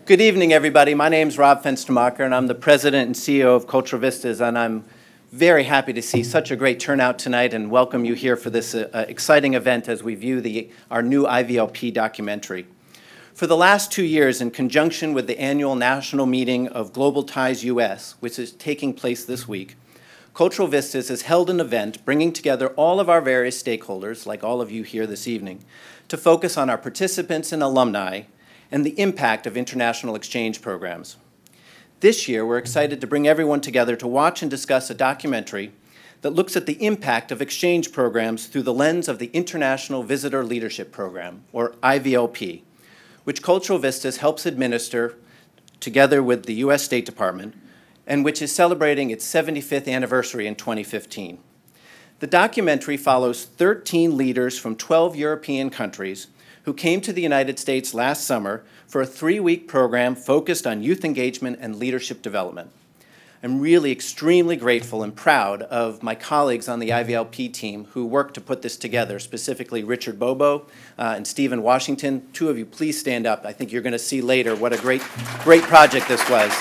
Good evening, everybody. My name is Rob Fenstermacher, and I'm the President and CEO of Cultural Vistas, and I'm very happy to see such a great turnout tonight and welcome you here for this exciting event as we view our new IVLP documentary. For the last 2 years, in conjunction with the annual national meeting of Global Ties US, which is taking place this week, Cultural Vistas has held an event bringing together all of our various stakeholders, like all of you here this evening, to focus on our participants and alumni and the impact of international exchange programs. This year, we're excited to bring everyone together to watch and discuss a documentary that looks at the impact of exchange programs through the lens of the International Visitor Leadership Program, or IVLP, which Cultural Vistas helps administer together with the U.S. State Department, and which is celebrating its 75th anniversary in 2015. The documentary follows 13 leaders from 12 European countries who came to the United States last summer for a 3-week program focused on youth engagement and leadership development. I'm really extremely grateful and proud of my colleagues on the IVLP team who worked to put this together, specifically Richard Bobo and Stephen Washington. 2 of you, please stand up. I think you're going to see later what a great project this was.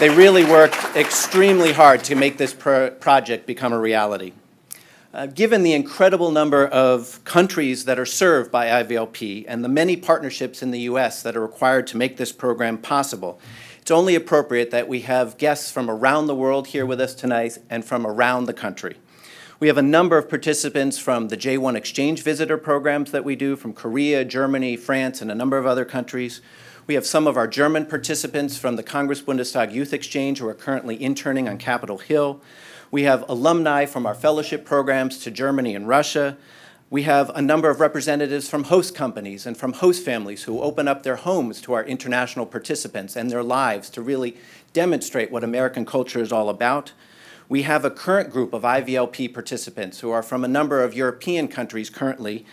They really worked extremely hard to make this project become a reality. Given the incredible number of countries that are served by IVLP and the many partnerships in the U.S. that are required to make this program possible, it's only appropriate that we have guests from around the world here with us tonight and from around the country. We have a number of participants from the J1 exchange visitor programs that we do from Korea, Germany, France, and a number of other countries. We have some of our German participants from the Congress Bundestag Youth Exchange who are currently interning on Capitol Hill. We have alumni from our fellowship programs to Germany and Russia. We have a number of representatives from host companies and from host families who open up their homes to our international participants and their lives to really demonstrate what American culture is all about. We have a current group of IVLP participants who are from a number of European countries currently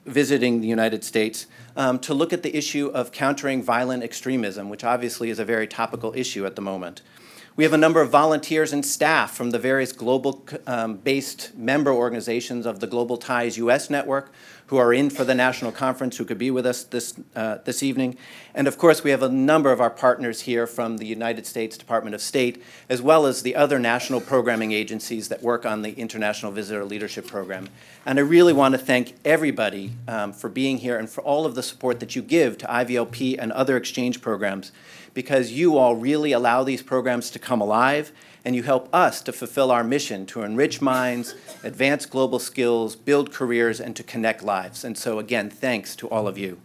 visiting the United States to look at the issue of countering violent extremism, which obviously is a very topical issue at the moment. We have a number of volunteers and staff from the various global-based member organizations of the Global Ties US network who are in for the national conference who could be with us this evening. And of course, we have a number of our partners here from the United States Department of State, as well as the other national programming agencies that work on the International Visitor Leadership Program. And I really want to thank everybody for being here and for all of the support that you give to IVLP and other exchange programs, because you all really allow these programs to come alive, and you help us to fulfill our mission to enrich minds, advance global skills, build careers, and to connect lives. And so again, thanks to all of you.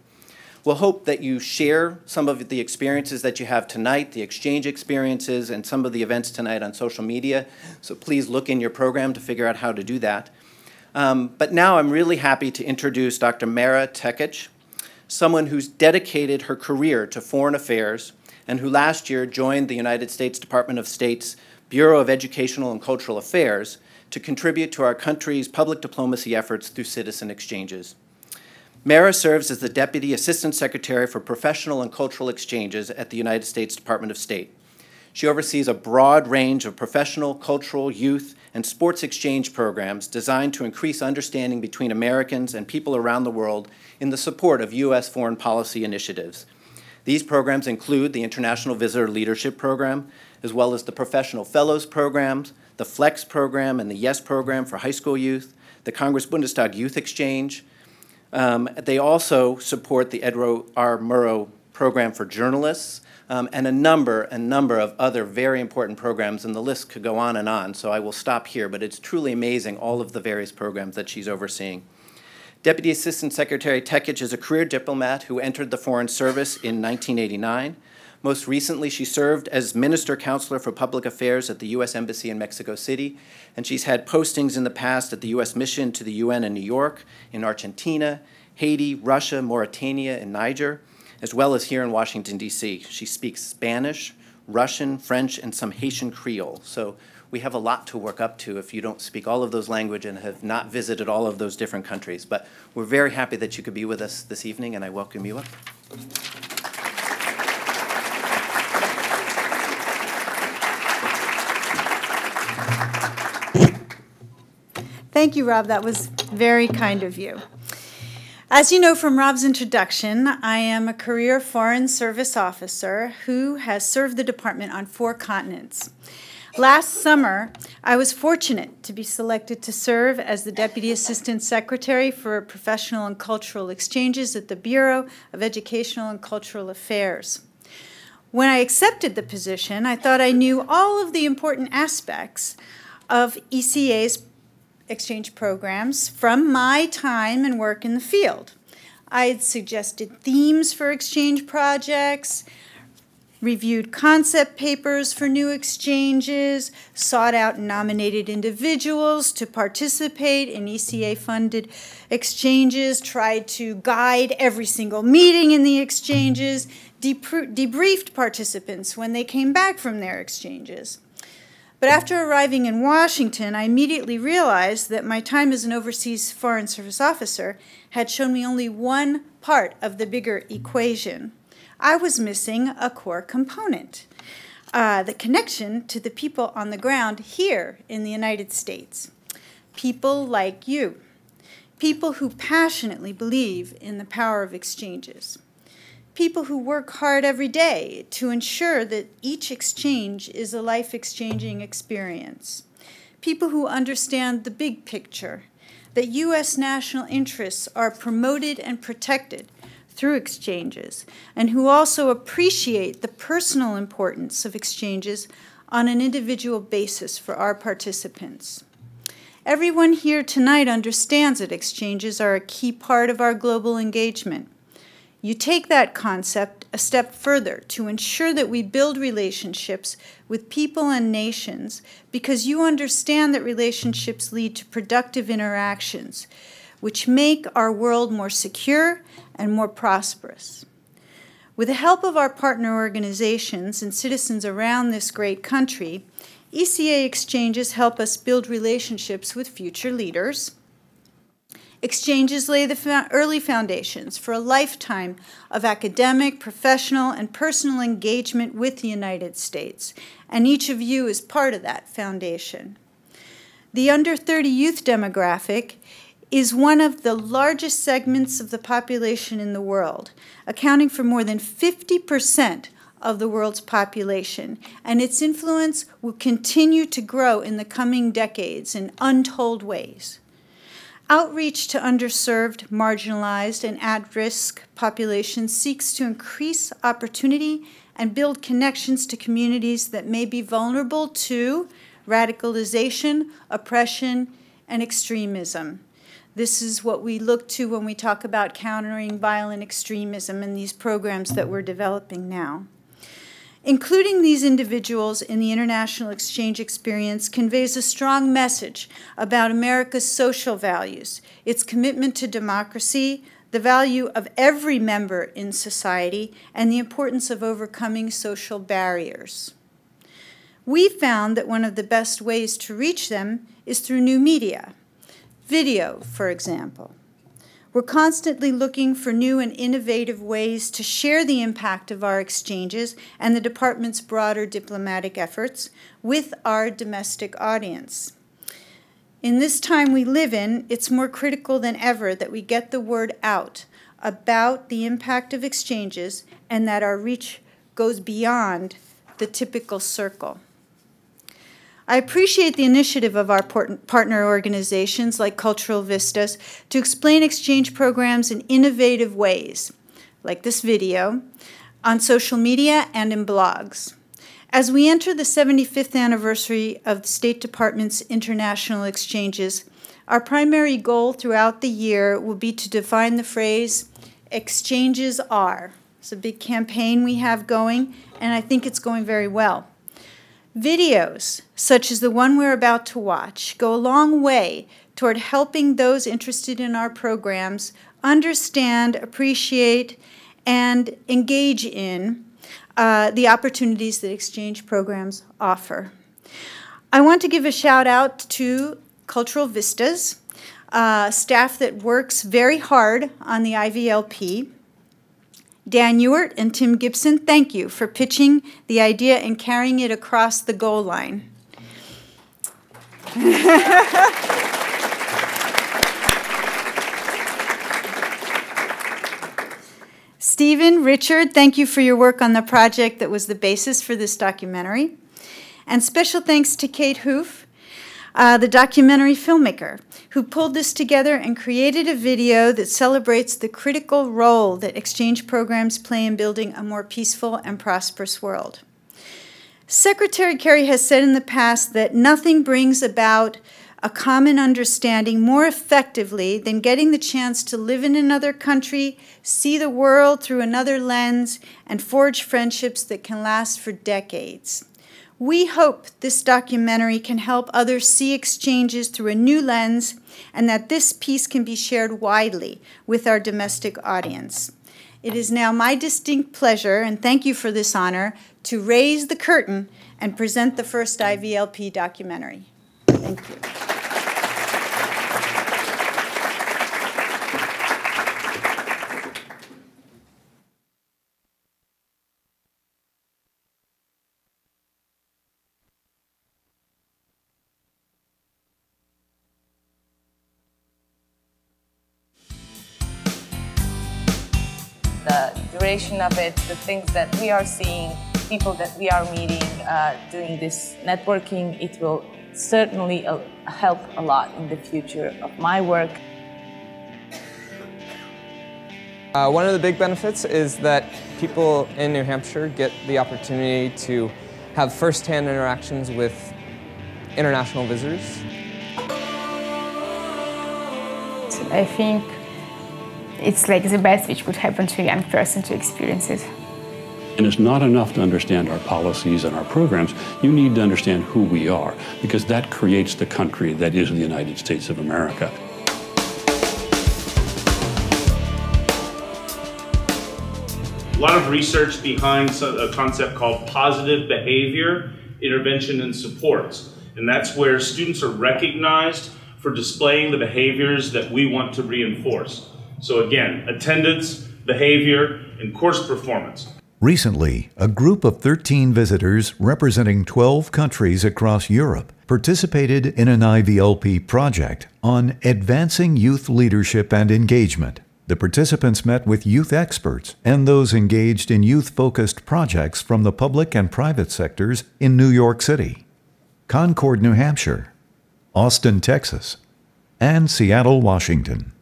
We'll hope that you share some of the experiences that you have tonight, the exchange experiences, and some of the events tonight on social media. So please look in your program to figure out how to do that. But now I'm really happy to introduce Dr. Mara Tekach, someone who's dedicated her career to foreign affairs and who last year joined the United States Department of State's Bureau of Educational and Cultural Affairs to contribute to our country's public diplomacy efforts through citizen exchanges. Mara serves as the Deputy Assistant Secretary for Professional and Cultural Exchanges at the United States Department of State. She oversees a broad range of professional, cultural, youth, and sports exchange programs designed to increase understanding between Americans and people around the world in the support of U.S. foreign policy initiatives. These programs include the International Visitor Leadership Program, as well as the Professional Fellows Programs, the FLEX Program, and the YES Program for high school youth, the Congress Bundestag Youth Exchange. They also support the Edward R. Murrow Program for journalists, and a number of other very important programs, and the list could go on, so I will stop here, but it's truly amazing all of the various programs that she's overseeing. Deputy Assistant Secretary Tekach is a career diplomat who entered the Foreign Service in 1989. Most recently, she served as Minister Counselor for Public Affairs at the U.S. Embassy in Mexico City, and she's had postings in the past at the U.S. Mission to the UN in New York, in Argentina, Haiti, Russia, Mauritania, and Niger, as well as here in Washington, D.C. She speaks Spanish, Russian, French, and some Haitian Creole. So we have a lot to work up to if you don't speak all of those languages and have not visited all of those different countries. But we're very happy that you could be with us this evening, and I welcome you up. Thank you, Rob. That was very kind of you. As you know from Rob's introduction, I am a career Foreign Service officer who has served the department on 4 continents. Last summer, I was fortunate to be selected to serve as the Deputy Assistant Secretary for Professional and Cultural Exchanges at the Bureau of Educational and Cultural Affairs. When I accepted the position, I thought I knew all of the important aspects of ECA's exchange programs from my time and work in the field. I had suggested themes for exchange projects, reviewed concept papers for new exchanges, sought out and nominated individuals to participate in ECA-funded exchanges, tried to guide every single meeting in the exchanges, debriefed participants when they came back from their exchanges. But after arriving in Washington, I immediately realized that my time as an overseas Foreign Service officer had shown me only one part of the bigger equation. I was missing a core component, the connection to the people on the ground here in the United States. People like you, people who passionately believe in the power of exchanges. People who work hard every day to ensure that each exchange is a life-exchanging experience. People who understand the big picture, that U.S. national interests are promoted and protected through exchanges, and who also appreciate the personal importance of exchanges on an individual basis for our participants. Everyone here tonight understands that exchanges are a key part of our global engagement. You take that concept a step further to ensure that we build relationships with people and nations because you understand that relationships lead to productive interactions, which make our world more secure and more prosperous. With the help of our partner organizations and citizens around this great country, ECA exchanges help us build relationships with future leaders. Exchanges lay the early foundations for a lifetime of academic, professional, and personal engagement with the United States, and each of you is part of that foundation. The under 30 youth demographic is one of the largest segments of the population in the world, accounting for more than 50% of the world's population, and its influence will continue to grow in the coming decades in untold ways. Outreach to underserved, marginalized, and at-risk populations seeks to increase opportunity and build connections to communities that may be vulnerable to radicalization, oppression, and extremism. This is what we look to when we talk about countering violent extremism in these programs that we're developing now. Including these individuals in the international exchange experience conveys a strong message about America's social values, its commitment to democracy, the value of every member in society, and the importance of overcoming social barriers. We found that one of the best ways to reach them is through new media. Video, for example. We're constantly looking for new and innovative ways to share the impact of our exchanges and the department's broader diplomatic efforts with our domestic audience. In this time we live in, it's more critical than ever that we get the word out about the impact of exchanges and that our reach goes beyond the typical circle. I appreciate the initiative of our partner organizations like Cultural Vistas to explain exchange programs in innovative ways, like this video, on social media and in blogs. As we enter the 75th anniversary of the State Department's international exchanges, our primary goal throughout the year will be to define the phrase, exchanges are. It's a big campaign we have going, and I think it's going very well. Videos, such as the one we're about to watch, go a long way toward helping those interested in our programs understand, appreciate, and engage in the opportunities that exchange programs offer. I want to give a shout out to Cultural Vistas, staff that works very hard on the IVLP. Dan Ewart and Tim Gibson, thank you for pitching the idea and carrying it across the goal line. Stephen, Richard, thank you for your work on the project that was the basis for this documentary. And special thanks to Kate Hoof, the documentary filmmaker, who pulled this together and created a video that celebrates the critical role that exchange programs play in building a more peaceful and prosperous world. Secretary Kerry has said in the past that nothing brings about a common understanding more effectively than getting the chance to live in another country, see the world through another lens, and forge friendships that can last for decades. We hope this documentary can help others see exchanges through a new lens and that this piece can be shared widely with our domestic audience. It is now my distinct pleasure, and thank you for this honor, to raise the curtain and present the first IVLP documentary. Thank you. The duration of it, the things that we are seeing, people that we are meeting, doing this networking, it will certainly help a lot in the future of my work. One of the big benefits is that people in New Hampshire get the opportunity to have first-hand interactions with international visitors. I think it's like the best which could happen to a young person to experience it. And it's not enough to understand our policies and our programs. You need to understand who we are, because that creates the country that is the United States of America. A lot of research behind a concept called positive behavior, intervention, and supports. And that's where students are recognized for displaying the behaviors that we want to reinforce. So again, attendance, behavior, and course performance. Recently, a group of 13 visitors representing 12 countries across Europe participated in an IVLP project on advancing youth leadership and engagement. The participants met with youth experts and those engaged in youth-focused projects from the public and private sectors in New York City, Concord, New Hampshire, Austin, Texas, and Seattle, Washington.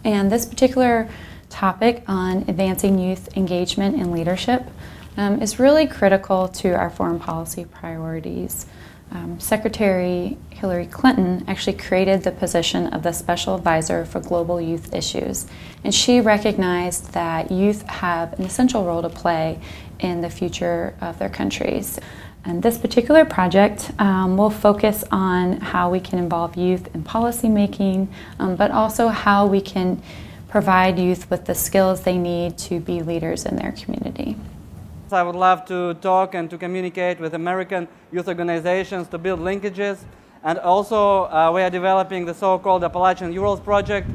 And this particular topic on advancing youth engagement and leadership is really critical to our foreign policy priorities. Secretary Hillary Clinton actually created the position of the Special Advisor for Global Youth Issues, and she recognized that youth have an essential role to play in the future of their countries. And this particular project will focus on how we can involve youth in policy making, but also how we can provide youth with the skills they need to be leaders in their community. I would love to talk and to communicate with American youth organizations to build linkages. And also we are developing the so-called Appalachian Urals project,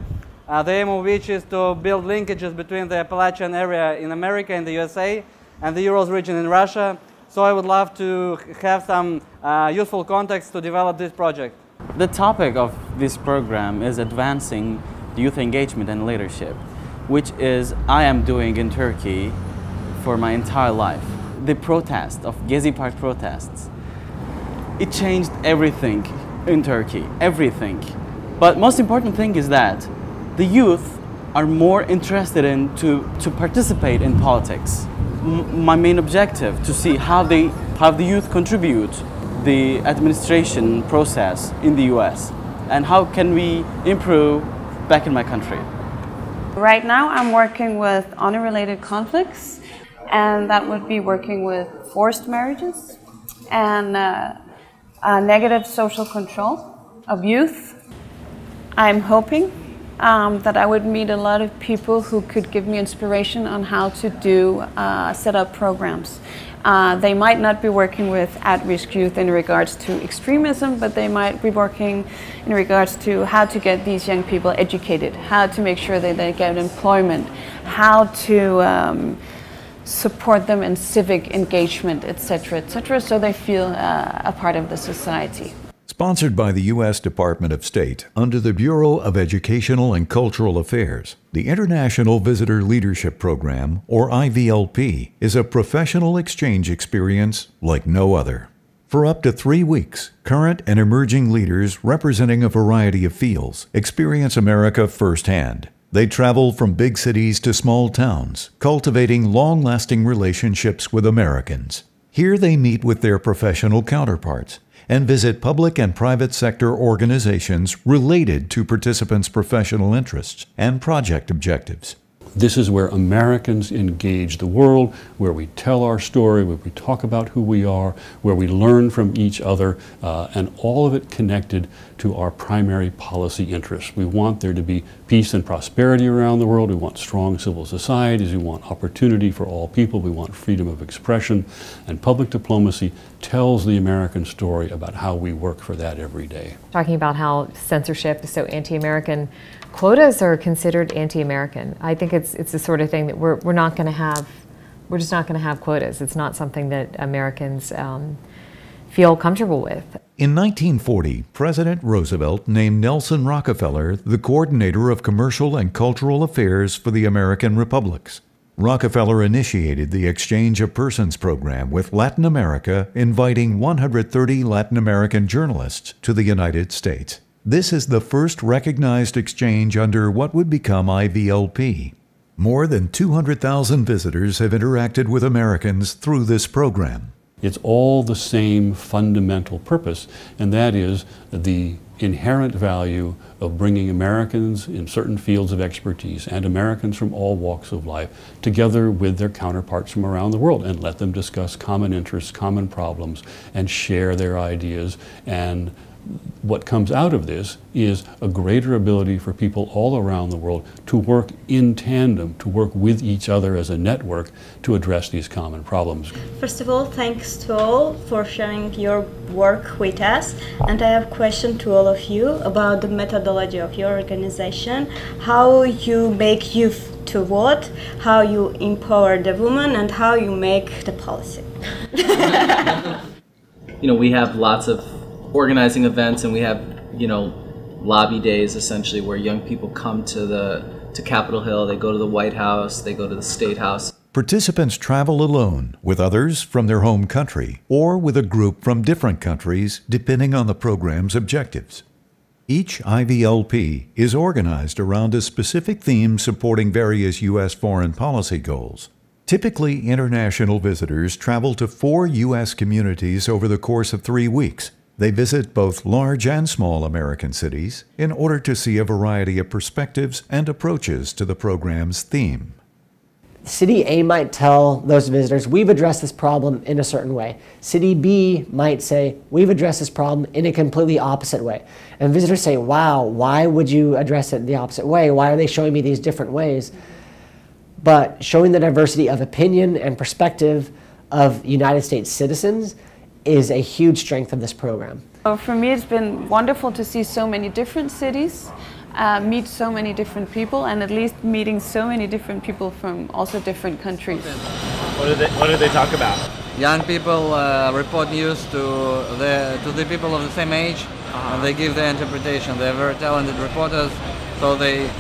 the aim of which is to build linkages between the Appalachian area in America, in the USA, and the Urals region in Russia. So I would love to have some useful context to develop this project. The topic of this program is advancing youth engagement and leadership, which is I am doing in Turkey for my entire life. The protest of Gezi Park protests, it changed everything in Turkey, everything. But most important thing is that the youth are more interested in to participate in politics. My main objective to see how the youth contribute the administration process in the US and how can we improve back in my country. Right now I'm working with honor-related conflicts, and that would be working with forced marriages and negative social control of youth. I'm hoping that I would meet a lot of people who could give me inspiration on how to do set up programs. They might not be working with at-risk youth in regards to extremism, but they might be working in regards to how to get these young people educated, how to make sure that they get employment, how to support them in civic engagement, etc., so they feel a part of the society. Sponsored by the U.S. Department of State under the Bureau of Educational and Cultural Affairs, the International Visitor Leadership Program, or IVLP, is a professional exchange experience like no other. For up to 3 weeks, current and emerging leaders representing a variety of fields experience America firsthand. They travel from big cities to small towns, cultivating long-lasting relationships with Americans. Here they meet with their professional counterparts and visit public and private sector organizations related to participants' professional interests and project objectives. This is where Americans engage the world, where we tell our story, where we talk about who we are, where we learn from each other, and all of it connected to our primary policy interests. We want there to be peace and prosperity around the world. We want strong civil societies. We want opportunity for all people. We want freedom of expression. And public diplomacy tells the American story about how we work for that every day. Talking about how censorship is so anti-American, quotas are considered anti-American. I think it's the sort of thing that we're just not going to have quotas. It's not something that Americans feel comfortable with. In 1940, President Roosevelt named Nelson Rockefeller the coordinator of commercial and cultural affairs for the American republics. Rockefeller initiated the Exchange of Persons program with Latin America, inviting 130 Latin American journalists to the United States. This is the first recognized exchange under what would become IVLP. More than 200,000 visitors have interacted with Americans through this program. It's all the same fundamental purpose, and that is the inherent value of bringing Americans in certain fields of expertise and Americans from all walks of life together with their counterparts from around the world and let them discuss common interests, common problems, and share their ideas. And what comes out of this is a greater ability for people all around the world to work in tandem, to work with each other as a network to address these common problems. First of all, thanks to all for sharing your work with us. And I have a question to all of you about the methodology of your organization, how you make youth to vote, how you empower the women, and how you make the policy. We have lots of organizing events, and we have, lobby days essentially where young people come to Capitol Hill, they go to the White House, they go to the State House. Participants travel alone, with others from their home country, or with a group from different countries, depending on the program's objectives. Each IVLP is organized around a specific theme supporting various U.S. foreign policy goals. Typically, international visitors travel to 4 U.S. communities over the course of 3 weeks. They visit both large and small American cities in order to see a variety of perspectives and approaches to the program's theme. City A might tell those visitors, we've addressed this problem in a certain way. City B might say, we've addressed this problem in a completely opposite way. And visitors say, wow, why would you address it the opposite way? Why are they showing me these different ways? But showing the diversity of opinion and perspective of United States citizens is a huge strength of this program. For me, it's been wonderful to see so many different cities, meet so many different people, and at least meeting so many different people from also different countries. What do they talk about? Young people report news to the people of the same age, and they give their interpretation. They're very talented reporters, so they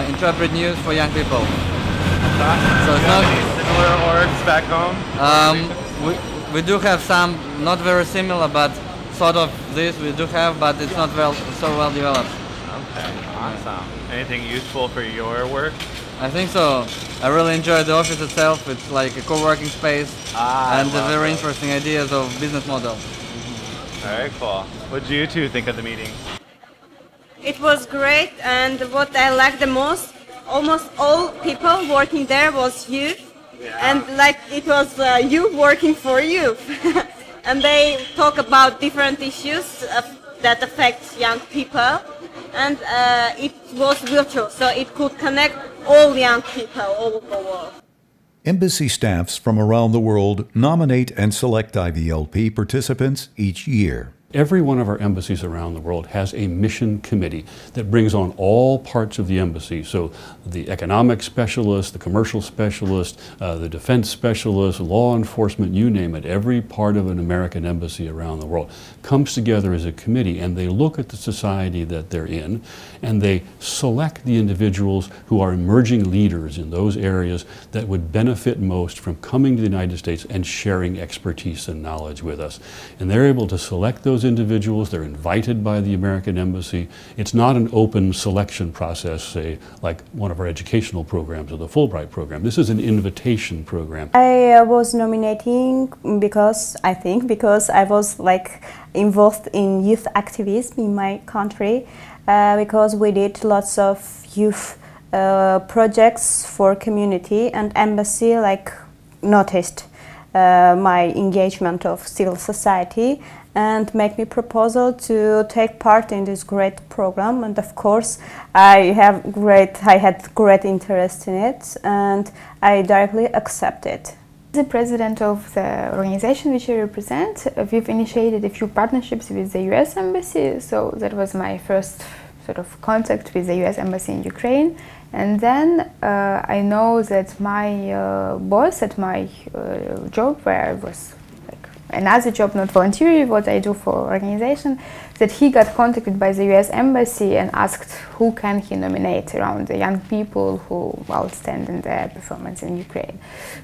interpret news for young people. So it's not similar orgs back home? We do have some, not very similar, but sort of this we do have, but it's not so well developed. Okay, awesome. Anything useful for your work? I think so. I really enjoy the office itself. It's like a co-working space and very interesting ideas of business model. Very cool. What did you two think of the meeting? It was great, and what I liked the most, almost all people working there was youth. Yeah. And like it was you working for you. And they talk about different issues that affect young people, and it was virtual, so it could connect all young people all over the world. Embassy staffs from around the world nominate and select IVLP participants each year. Every one of our embassies around the world has a mission committee that brings on all parts of the embassy. So the economic specialist, the commercial specialist, the defense specialist, law enforcement, you name it, every part of an American embassy around the world comes together as a committee, and they look at the society that they're in, and they select the individuals who are emerging leaders in those areas that would benefit most from coming to the United States and sharing expertise and knowledge with us. And they're able to select those individuals. They're invited by the American Embassy. It's not an open selection process, say, like one of our educational programs or the Fulbright program. This is an invitation program. I was nominating because I was like involved in youth activism in my country, because we did lots of youth projects for community, and embassy like noticed my engagement of civil society and make me proposal to take part in this great program. And of course, I had great interest in it, and I directly accepted. As the president of the organization which I represent, we've initiated a few partnerships with the US Embassy, so that was my first sort of contact with the US Embassy in Ukraine. And then I know that my boss at my job, where I was like another job, not voluntarily, what I do for organization, that he got contacted by the US Embassy and asked who can he nominate around the young people who outstand in their performance in Ukraine.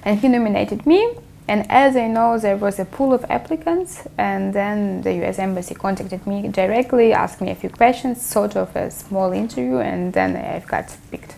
And he nominated me. And as I know, there was a pool of applicants, and then the US Embassy contacted me directly, asked me a few questions, sort of a small interview, and then I got picked.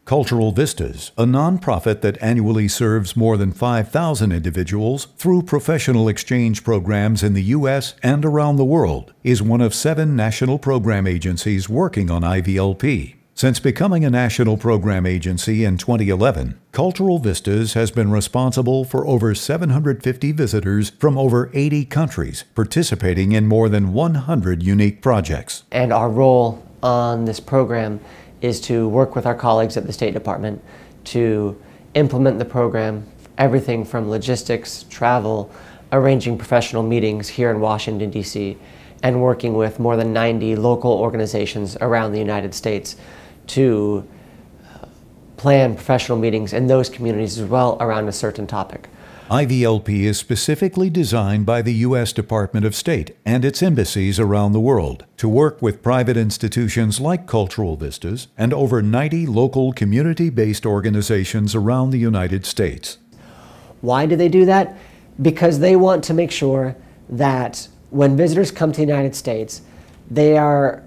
Cultural Vistas, a nonprofit that annually serves more than 5,000 individuals through professional exchange programs in the U.S. and around the world, is one of 7 national program agencies working on IVLP. Since becoming a national program agency in 2011, Cultural Vistas has been responsible for over 750 visitors from over 80 countries, participating in more than 100 unique projects. And our role on this program is to work with our colleagues at the State Department to implement the program, everything from logistics, travel, arranging professional meetings here in Washington, D.C., and working with more than 90 local organizations around the United States to plan professional meetings in those communities as well around a certain topic. IVLP is specifically designed by the U.S. Department of State and its embassies around the world to work with private institutions like Cultural Vistas and over 90 local community-based organizations around the United States. Why do they do that? Because they want to make sure that when visitors come to the United States, they are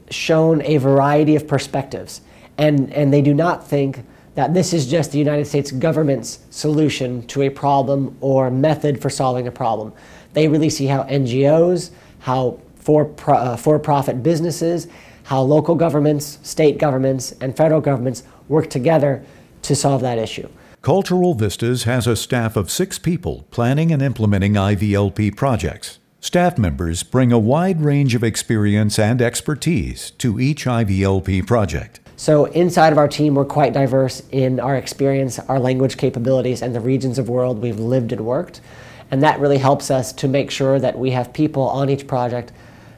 shown a variety of perspectives, and they do not think that this is just the United States government's solution to a problem or method for solving a problem. They really see how NGOs, how for-profit businesses, how local governments, state governments, and federal governments work together to solve that issue. Cultural Vistas has a staff of 6 people planning and implementing IVLP projects. Staff members bring a wide range of experience and expertise to each IVLP project. So inside of our team, we're quite diverse in our experience, our language capabilities, and the regions of the world we've lived and worked. And that really helps us to make sure that we have people on each project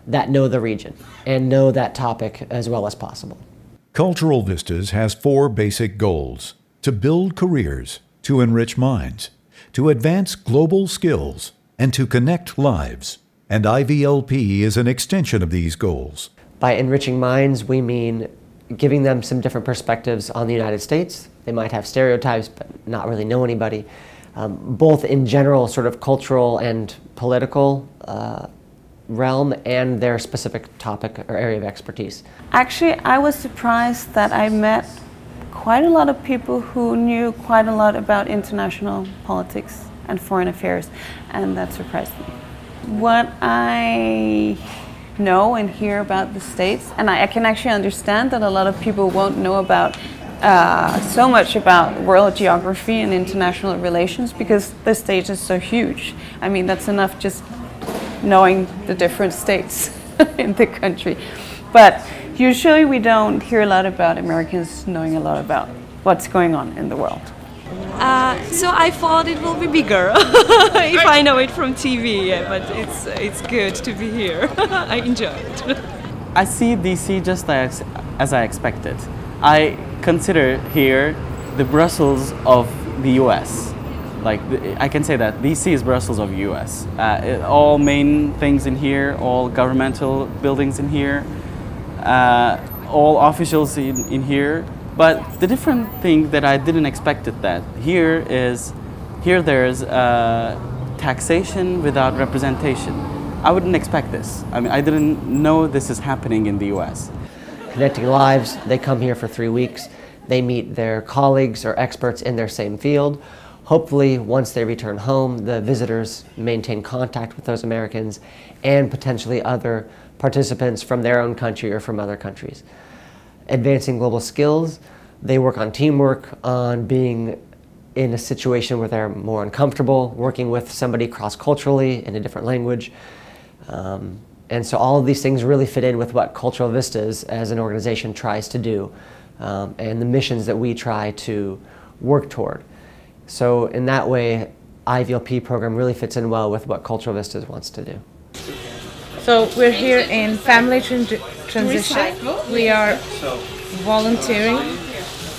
that know the region and know that topic as well as possible. Cultural Vistas has 4 basic goals: to build careers, to enrich minds, to advance global skills, and to connect lives. And IVLP is an extension of these goals. By enriching minds, we mean giving them some different perspectives on the United States. They might have stereotypes, but not really know anybody, both in general sort of cultural and political realm and their specific topic or area of expertise. Actually, I was surprised that I met quite a lot of people who knew quite a lot about international politics and foreign affairs, and that surprised me. What I know and hear about the States, and I can actually understand that a lot of people won't know about so much about world geography and international relations because the States is so huge. I mean, that's enough just knowing the different states in the country. But usually we don't hear a lot about Americans knowing a lot about what's going on in the world. So I thought it will be bigger if I know it from TV, but it's good to be here. I enjoy it. I see DC just as I expected. I consider here the Brussels of the US. Like, I can say that DC is Brussels of US. All main things in here, all governmental buildings in here, all officials in here. But the different thing that I didn't expect it that here there's taxation without representation. I wouldn't expect this. I mean, I didn't know this is happening in the US. Connecting lives, they come here for 3 weeks. They meet their colleagues or experts in their same field. Hopefully, once they return home, the visitors maintain contact with those Americans and potentially other participants from their own country or from other countries. Advancing global skills, they work on teamwork, on being in a situation where they're more uncomfortable, working with somebody cross-culturally in a different language. And so all of these things really fit in with what Cultural Vistas as an organization tries to do, and the missions that we try to work toward. So in that way, IVLP program really fits in well with what Cultural Vistas wants to do. So we're here in family transition. We are volunteering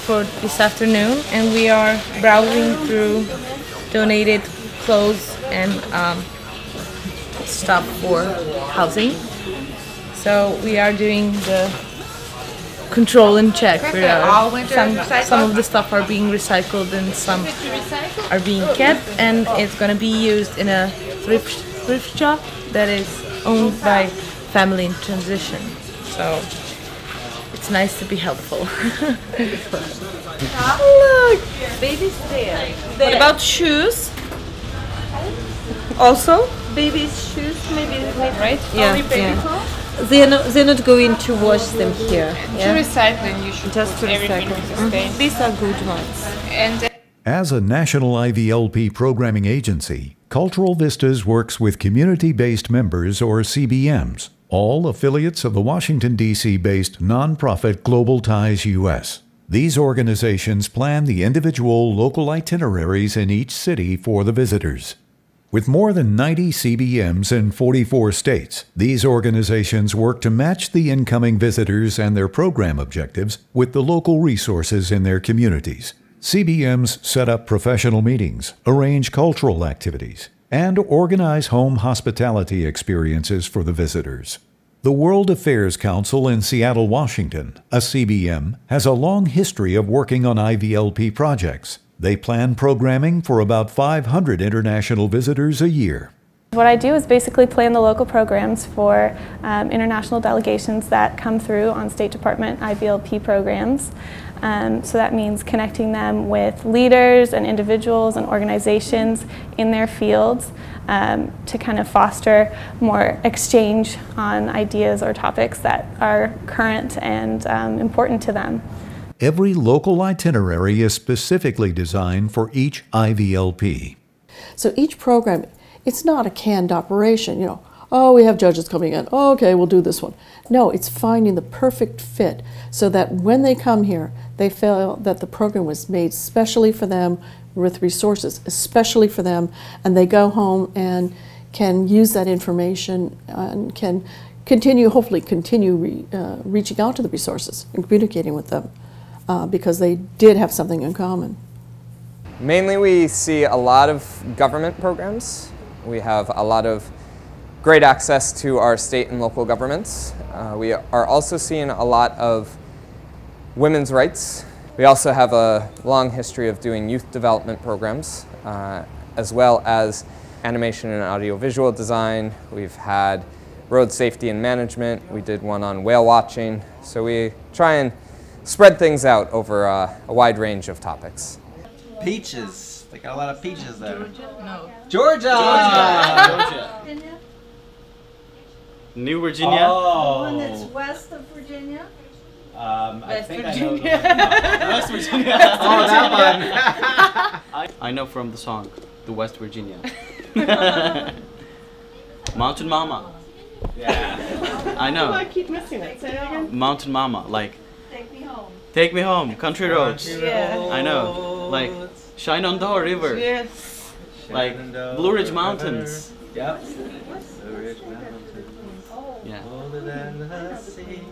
for this afternoon, and we are browsing through donated clothes and stuff for housing. So we are doing the control and check. Some of the stuff are being recycled and some are being kept, and it's going to be used in a thrift shop that is owned by family in transition. So it's nice to be helpful. Look, baby's there. What about shoes? Also, baby's shoes, maybe right? Yeah. They're not going to wash them here. Yeah? To recycling, you should just to recycle. These are good ones. And as a national IVLP programming agency, Cultural Vistas works with community-based members, or CBMs, all affiliates of the Washington, D.C.-based nonprofit Global Ties US. These organizations plan the individual local itineraries in each city for the visitors. With more than 90 CBMs in 44 states, these organizations work to match the incoming visitors and their program objectives with the local resources in their communities. CBMs set up professional meetings, arrange cultural activities, and organize home hospitality experiences for the visitors. The World Affairs Council in Seattle, Washington, a CBM, has a long history of working on IVLP projects. They plan programming for about 500 international visitors a year. What I do is basically plan the local programs for international delegations that come through on State Department IVLP programs. So that means connecting them with leaders and individuals and organizations in their fields to kind of foster more exchange on ideas or topics that are current and important to them. Every local itinerary is specifically designed for each IVLP. So each program, it's not a canned operation, you know, oh, we have judges coming in, oh, okay, we'll do this one. No, it's finding the perfect fit so that when they come here, they feel that the program was made specially for them with resources, especially for them, and they go home and can use that information and can continue, hopefully continue reaching out to the resources and communicating with them. Because they did have something in common. Mainly we see a lot of government programs. We have a lot of great access to our state and local governments. We are also seeing a lot of women's rights. We also have a long history of doing youth development programs, as well as animation and audiovisual design. We've had road safety and management. We did one on whale watching. So we try and spread things out over a wide range of topics. Peaches. They got a lot of peaches there. Georgia? No. Georgia! Georgia. New Virginia? Oh. The one that's west of Virginia? West Virginia. West Virginia. Oh, that one. I know from the song, the West Virginia. Mountain Mama. Yeah. I know. Oh, I keep missing it. Say that again. Mountain Mama, like. Take me home. Take me home, country roads. Yeah. I know, like Shine on the River. Yes. Like Blue Ridge Mountains. Yep. Yeah. Older than the sea.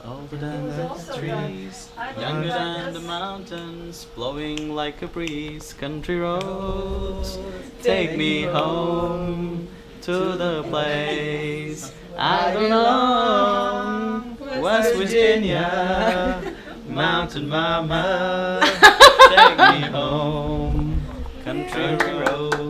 Older than the trees, younger than the mountains, blowing like a breeze. Country roads, take me home to the place I belong. West Virginia, mountain mama, take me home. Country roads.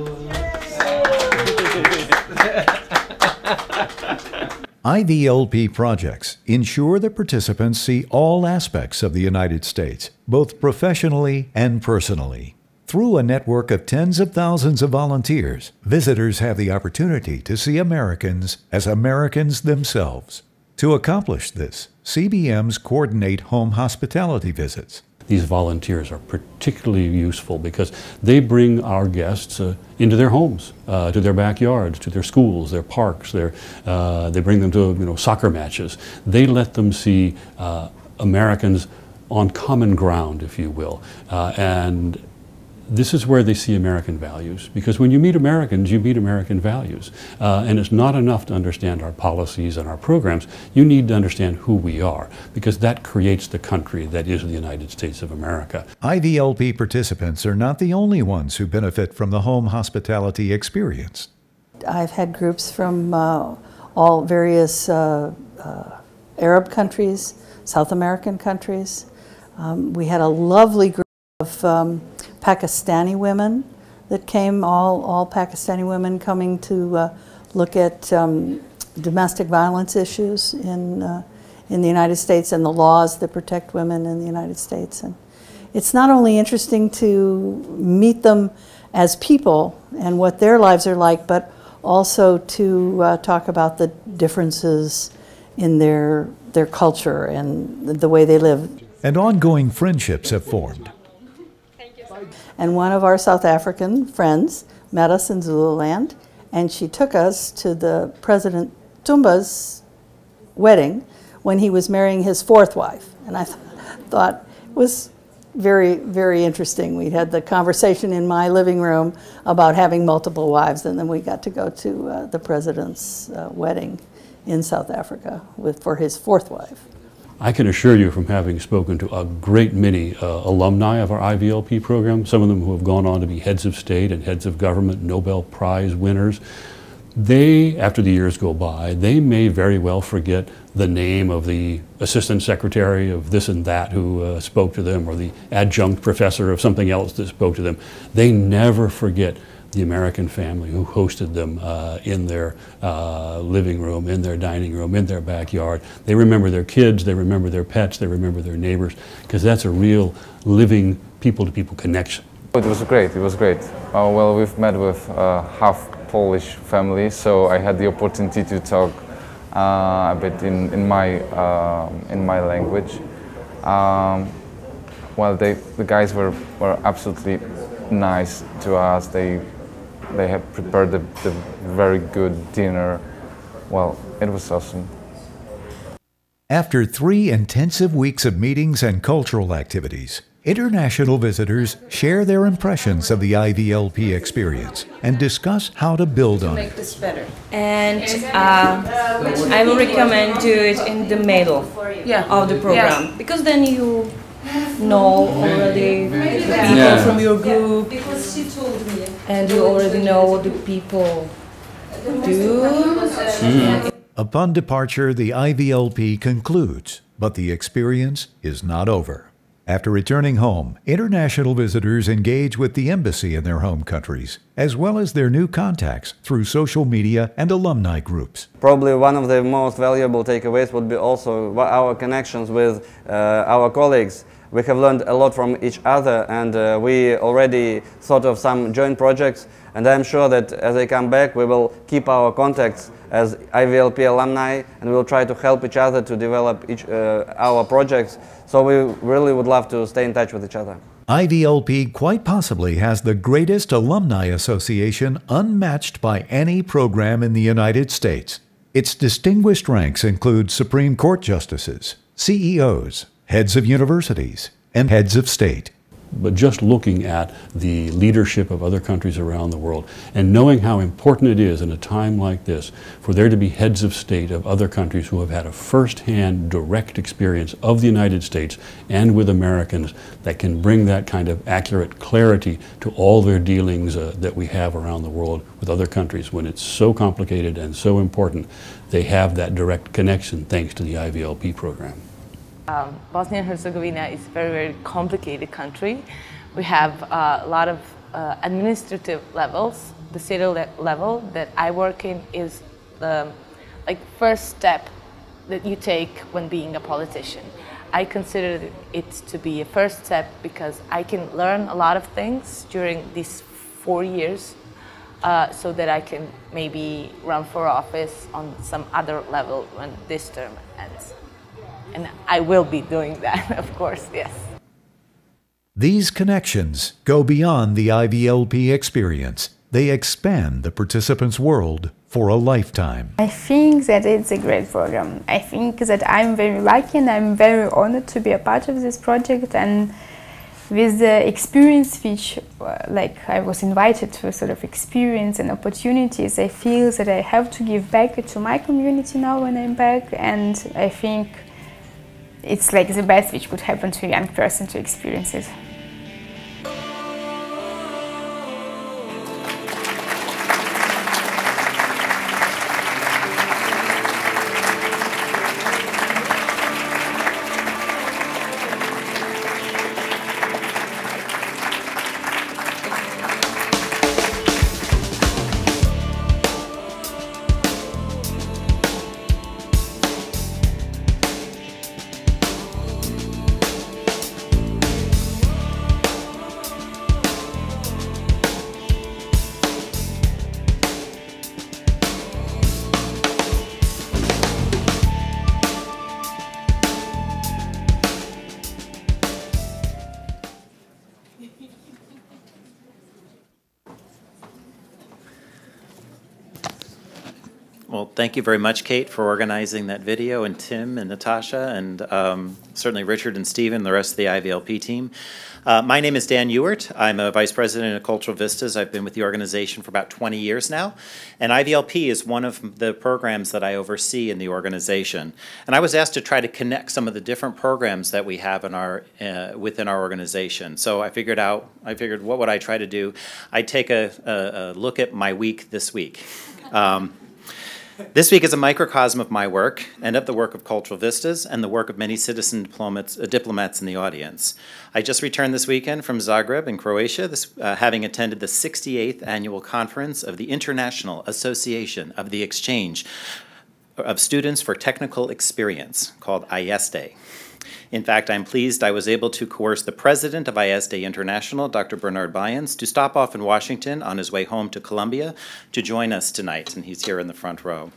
IVLP projects ensure that participants see all aspects of the United States, both professionally and personally. Through a network of tens of thousands of volunteers, visitors have the opportunity to see Americans as Americans themselves. To accomplish this, CBMs coordinate home hospitality visits. These volunteers are particularly useful because they bring our guests into their homes, to their backyards, to their schools, their parks. They bring them to soccer matches. They let them see Americans on common ground, if you will, and this is where they see American values, because when you meet Americans, you meet American values. And it's not enough to understand our policies and our programs. You need to understand who we are, because that creates the country that is the United States of America. IVLP participants are not the only ones who benefit from the home hospitality experience. I've had groups from all various Arab countries, South American countries. We had a lovely group of Pakistani women that came, all Pakistani women coming to look at domestic violence issues in the United States and the laws that protect women in the United States. And it's not only interesting to meet them as people and what their lives are like, but also to talk about the differences in their culture and the way they live. And ongoing friendships have formed. And one of our South African friends met us in Zululand, and she took us to the President Tumba's wedding when he was marrying his fourth wife. And I thought it was very, very interesting. We had the conversation in my living room about having multiple wives, and then we got to go to the President's wedding in South Africa for his fourth wife. I can assure you, from having spoken to a great many alumni of our IVLP program, some of them who have gone on to be heads of state and heads of government, Nobel Prize winners, they, after the years go by, they may very well forget the name of the assistant secretary of this and that who spoke to them, or the adjunct professor of something else that spoke to them. They never forget the American family who hosted them in their living room, in their dining room, in their backyard. They remember their kids, they remember their pets, they remember their neighbors, because that's a real living people-to-people connection. It was great, it was great. Well, we've met with half Polish family, so I had the opportunity to talk a bit in my language. Well, the guys were absolutely nice to us. They have prepared the very good dinner. Well, it was awesome. After 3 intensive weeks of meetings and cultural activities, international visitors share their impressions of the IVLP experience and discuss how to build on it. Make this better. And I will recommend do it in the middle of the program, because then you know already the people from your group, and you already know what the people do. Upon departure, the IVLP concludes, but the experience is not over. After returning home, international visitors engage with the embassy in their home countries, as well as their new contacts through social media and alumni groups. Probably one of the most valuable takeaways would be also our connections with our colleagues. We have learned a lot from each other, and we already thought of some joint projects, and I'm sure that as I come back we will keep our contacts as IVLP alumni, and we will try to help each other to develop our projects, so we really would love to stay in touch with each other. IVLP quite possibly has the greatest alumni association unmatched by any program in the United States. Its distinguished ranks include Supreme Court justices, CEOs, heads of universities, and heads of state. but just looking at the leadership of other countries around the world and knowing how important it is in a time like this for there to be heads of state of other countries who have had a first-hand direct experience of the United States and with Americans that can bring that kind of accurate clarity to all their dealings that we have around the world with other countries. When it's so complicated and so important, they have that direct connection thanks to the IVLP program. Bosnia and Herzegovina is a very, very complicated country. We have a lot of administrative levels. The city level that I work in is the first step that you take when being a politician. I consider it to be a first step because I can learn a lot of things during these 4 years so that I can maybe run for office on some other level when this term ends. And I will be doing that, of course, yes. These connections go beyond the IVLP experience. They expand the participants' world for a lifetime. I think that it's a great program. I think that I'm very lucky and I'm very honored to be a part of this project, and with the experience which I was invited to sort of experience and opportunities, I feel that I have to give back to my community now when I'm back, and I think it's like the best which could happen to a young person to experience it. Well, thank you very much, Kate, for organizing that video, and Tim and Natasha, and certainly Richard and Stephen, the rest of the IVLP team. My name is Dan Ewert. I'm a Vice President of Cultural Vistas. I've been with the organization for about 20 years now, and IVLP is one of the programs that I oversee in the organization. And I was asked to try to connect some of the different programs that we have in our within our organization. So I figured what would I try to do? I'd take a look at my week this week. This week is a microcosm of my work and of the work of Cultural Vistas and the work of many citizen diplomats in the audience. I just returned this weekend from Zagreb in Croatia, having attended the 68th annual conference of the International Association of the Exchange of Students for Technical Experience, called IESTE. In fact, I'm pleased I was able to coerce the president of IESTE International, Dr. Bernard Byans, to stop off in Washington on his way home to Columbia to join us tonight, and he's here in the front row.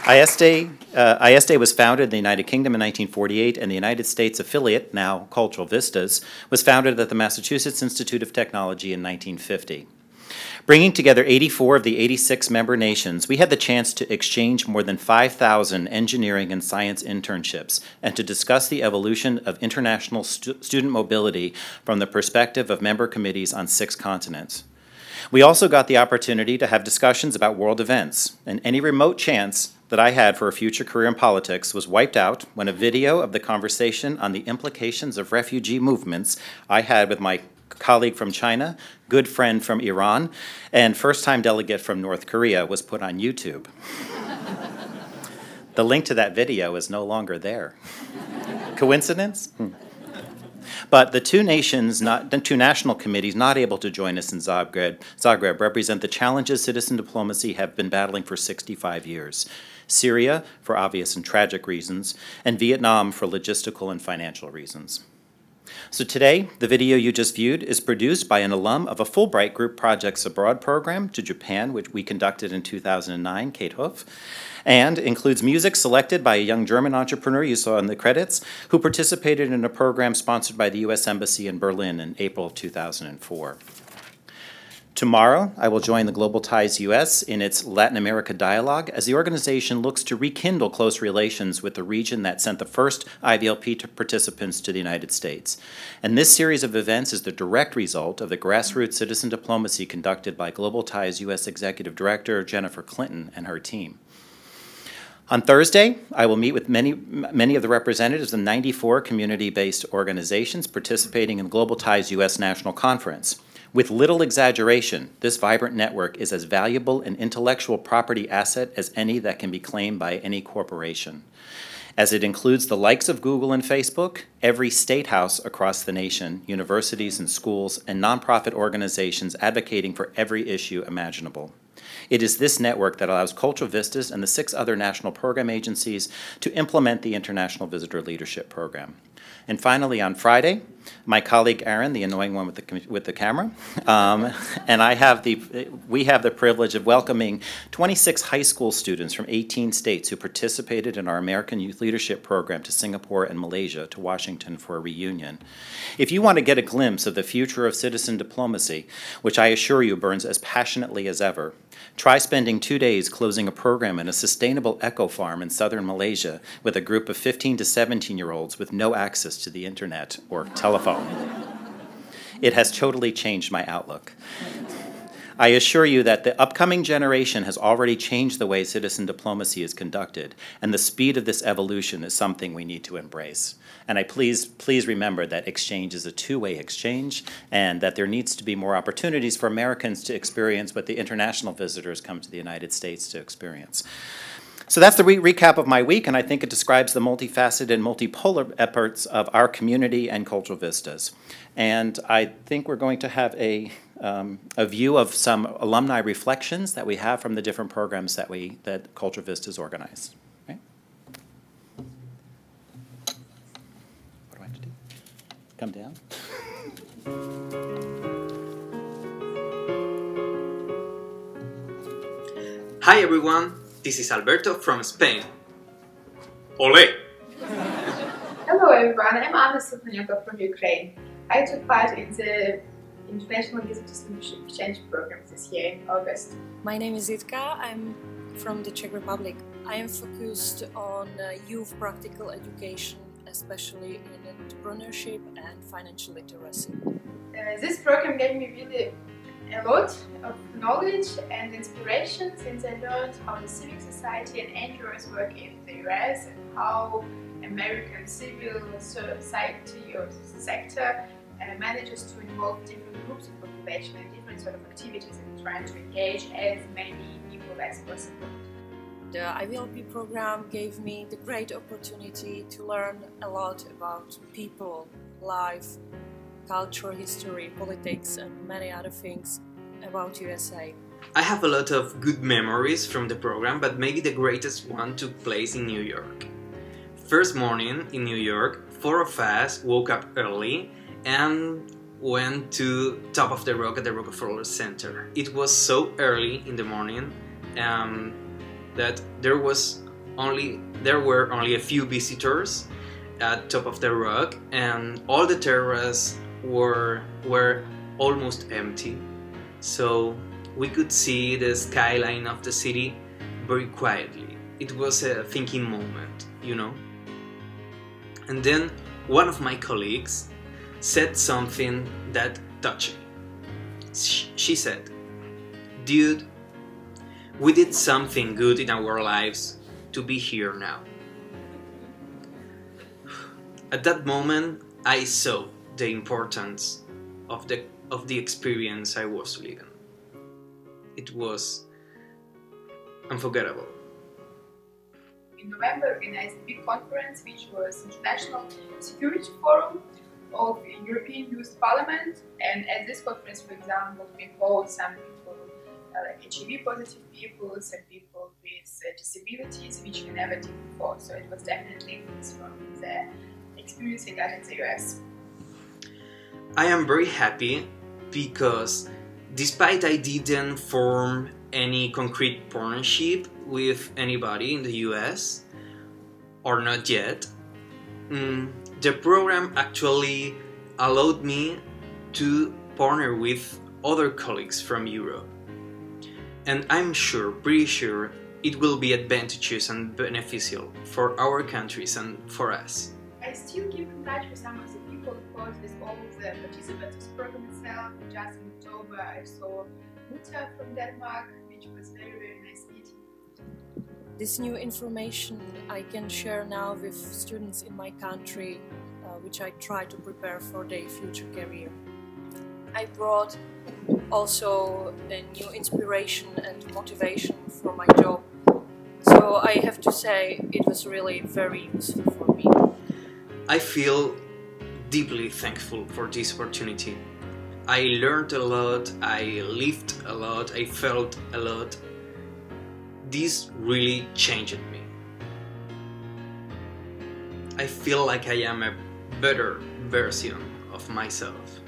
IESTE was founded in the United Kingdom in 1948, and the United States affiliate, now Cultural Vistas, was founded at the Massachusetts Institute of Technology in 1950. Bringing together 84 of the 86 member nations, we had the chance to exchange more than 5,000 engineering and science internships and to discuss the evolution of international student mobility from the perspective of member committees on 6 continents. We also got the opportunity to have discussions about world events, and any remote chance that I had for a future career in politics was wiped out when a video of the conversation on the implications of refugee movements I had with my colleague from China, good friend from Iran, and first-time delegate from North Korea was put on YouTube. The link to that video is no longer there. Coincidence? But the two national committees not able to join us in Zagreb represent the challenges citizen diplomacy have been battling for 65 years. Syria, for obvious and tragic reasons, and Vietnam for logistical and financial reasons. So today, the video you just viewed is produced by an alum of a Fulbright Group Projects Abroad program to Japan, which we conducted in 2009, Kate Hoof, and includes music selected by a young German entrepreneur you saw in the credits, who participated in a program sponsored by the U.S. Embassy in Berlin in April of 2004. Tomorrow, I will join the Global Ties US in its Latin America dialogue as the organization looks to rekindle close relations with the region that sent the first IVLP participants to the United States. And this series of events is the direct result of the grassroots citizen diplomacy conducted by Global Ties US Executive Director Jennifer Clinton and her team. On Thursday, I will meet with many of the representatives of 94 community-based organizations participating in Global Ties US National Conference. With little exaggeration, this vibrant network is as valuable an intellectual property asset as any that can be claimed by any corporation, as it includes the likes of Google and Facebook, every state house across the nation, universities and schools, and nonprofit organizations advocating for every issue imaginable. It is this network that allows Cultural Vistas and the 6 other national program agencies to implement the International Visitor Leadership Program. And finally, on Friday, my colleague Aaron, the annoying one with the camera, and we have the privilege of welcoming 26 high school students from 18 states who participated in our American Youth Leadership Program to Singapore and Malaysia to Washington for a reunion. If you want to get a glimpse of the future of citizen diplomacy, which I assure you burns as passionately as ever, try spending 2 days closing a program in a sustainable eco farm in southern Malaysia with a group of 15 to 17-year-olds with no access to the internet or telephone. It has totally changed my outlook. I assure you that the upcoming generation has already changed the way citizen diplomacy is conducted, and the speed of this evolution is something we need to embrace. And please remember that exchange is a two-way exchange, and that there needs to be more opportunities for Americans to experience what the international visitors come to the United States to experience. So that's the recap of my week, and I think it describes the multifaceted and multipolar efforts of our community and Cultural Vistas. And I think we're going to have a view of some alumni reflections that we have from the different programs that Cultural Vistas organize. Right? What do I have to do? Come down? Hi everyone. This is Alberto from Spain. Ole! Hello everyone, I'm Anna Sukhanenko from Ukraine. I took part in the International Visitors Leadership Exchange program this year in August. My name is Itka, I'm from the Czech Republic. I am focused on youth practical education, especially in entrepreneurship and financial literacy. This program gave me really a lot of knowledge and inspiration since I learned how the civic society and NGOs work in the US and how American civil society or sector manages to involve different groups of population and different sort of activities in trying to engage as many people as possible. The IVLP program gave me the great opportunity to learn a lot about people, life, culture, history, politics, and many other things about USA. I have a lot of good memories from the program, but maybe the greatest one took place in New York. First morning in New York, 4 of us woke up early and went to top of the rock at the Rockefeller Center. It was so early in the morning that there were only a few visitors at top of the rock, and all the terraces were almost empty, so we could see the skyline of the city very quietly. It was a thinking moment, you know. And then one of my colleagues said something that touched me. She said, "Dude, we did something good in our lives to be here now." At that moment, I saw the importance of the experience I was living. It was unforgettable. In November, we organized a big conference, which was International Security Forum of European Youth Parliament. And at this conference, for example, we involved some people like HIV positive people, some people with disabilities, which we never did before. So it was definitely things from the experience I got in the US. I am very happy because despite I didn't form any concrete partnership with anybody in the US, or not yet, the program actually allowed me to partner with other colleagues from Europe. And I'm sure, pretty sure, it will be advantageous and beneficial for our countries and for us. I still keep in touch with some of the people, of course, with all of the participants of the program itself. Just in October, I saw Mehra from Denmark, which was very, very nice meeting. This new information I can share now with students in my country, which I try to prepare for their future career. I brought also a new inspiration and motivation for my job. So I have to say it was really very useful for me. I feel deeply thankful for this opportunity. I learned a lot, I lived a lot, I felt a lot. This really changed me. I feel like I am a better version of myself.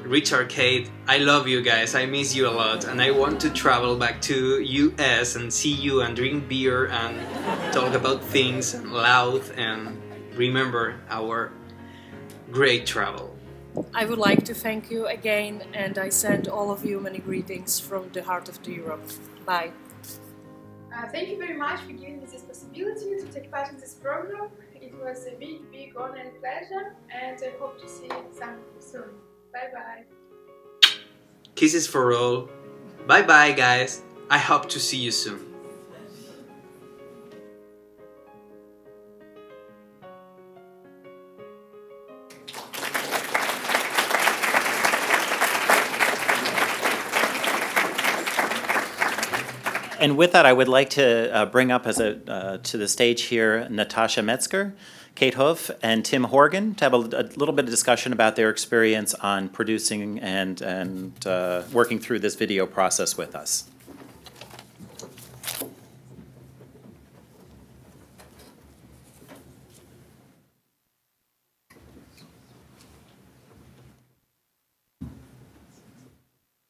Richard, Kate, I love you guys, I miss you a lot, and I want to travel back to US and see you and drink beer and talk about things and laugh and remember our great travel. I would like to thank you again, and I send all of you many greetings from the heart of the Europe. Bye. Thank you very much for giving me this possibility to take part in this program. It was a big, big honor and pleasure, and I hope to see some of you soon. Bye-bye. Kisses for all. Bye-bye, guys. I hope to see you soon. And with that, I would like to bring up to the stage here Natasha Metzger, Kate Hoof, and Tim Horgan to have a little bit of discussion about their experience on producing and working through this video process with us.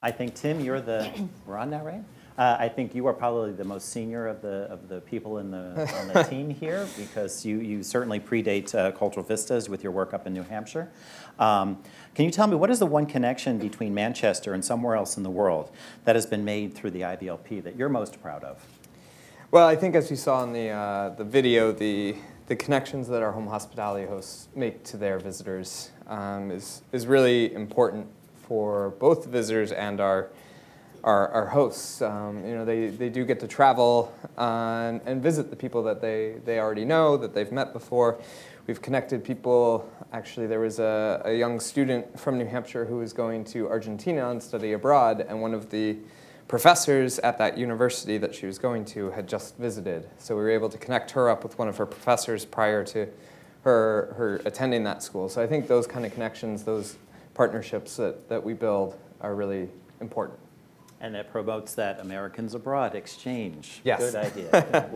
I think, Tim, you're we're on now, right? I think you are probably the most senior of the people on the team here, because you certainly predate Cultural Vistas with your work up in New Hampshire. Can you tell me, what is the one connection between Manchester and somewhere else in the world that has been made through the IVLP that you're most proud of? Well, I think as you saw in the video, the connections that our home hospitality hosts make to their visitors is really important for both the visitors and our hosts. You know, they do get to travel and visit the people that they already know, that they've met before. We've connected people. Actually, there was a young student from New Hampshire who was going to Argentina on study abroad, and one of the professors at that university that she was going to had just visited. So we were able to connect her up with one of her professors prior to her attending that school. So I think those kind of connections, those partnerships that we build are really important. And that promotes that Americans abroad exchange. Yes. Good idea.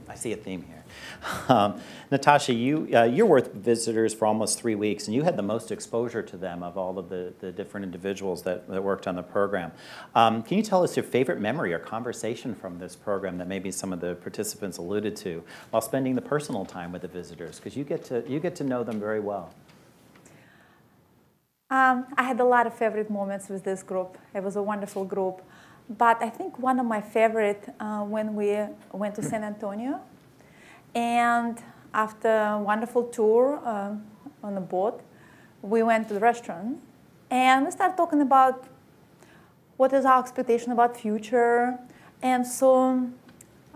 I see a theme here. Natasha, you're with visitors for almost 3 weeks, and you had the most exposure to them of all of the different individuals that worked on the program. Can you tell us your favorite memory or conversation from this program that maybe some of the participants alluded to while spending the personal time with the visitors? Because you get to know them very well. I had a lot of favorite moments with this group. It was a wonderful group. But I think one of my favorite when we went to San Antonio, and after a wonderful tour on a boat, we went to the restaurant, and we started talking about what is our expectation about future. And so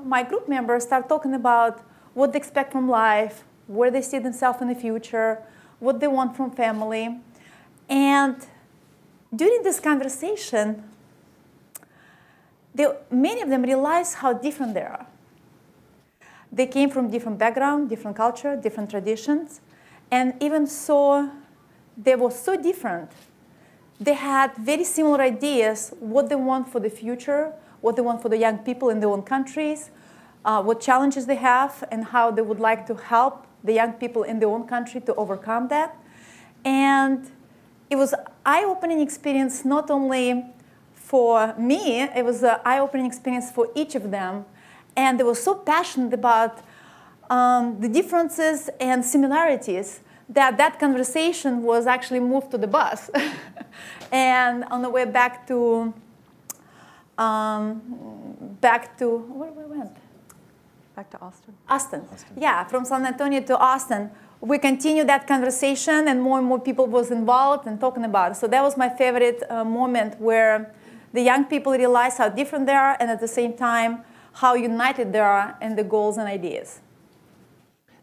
my group members started talking about what they expect from life, where they see themselves in the future, what they want from family. And during this conversation, many of them realized how different they are. They came from different backgrounds, different culture, different traditions, and even so, they were so different. They had very similar ideas, what they want for the future, what they want for the young people in their own countries, what challenges they have, and how they would like to help the young people in their own country to overcome that. And it was an eye-opening experience not only for me, it was an eye-opening experience for each of them. And they were so passionate about the differences and similarities that conversation was actually moved to the bus. And on the way back to where we went? Back to Austin. Austin. Yeah, from San Antonio to Austin. We continued that conversation, and more people was involved and talking about it. So that was my favorite moment, where the young people realized how different they are, and at the same time, how united they are in the goals and ideas.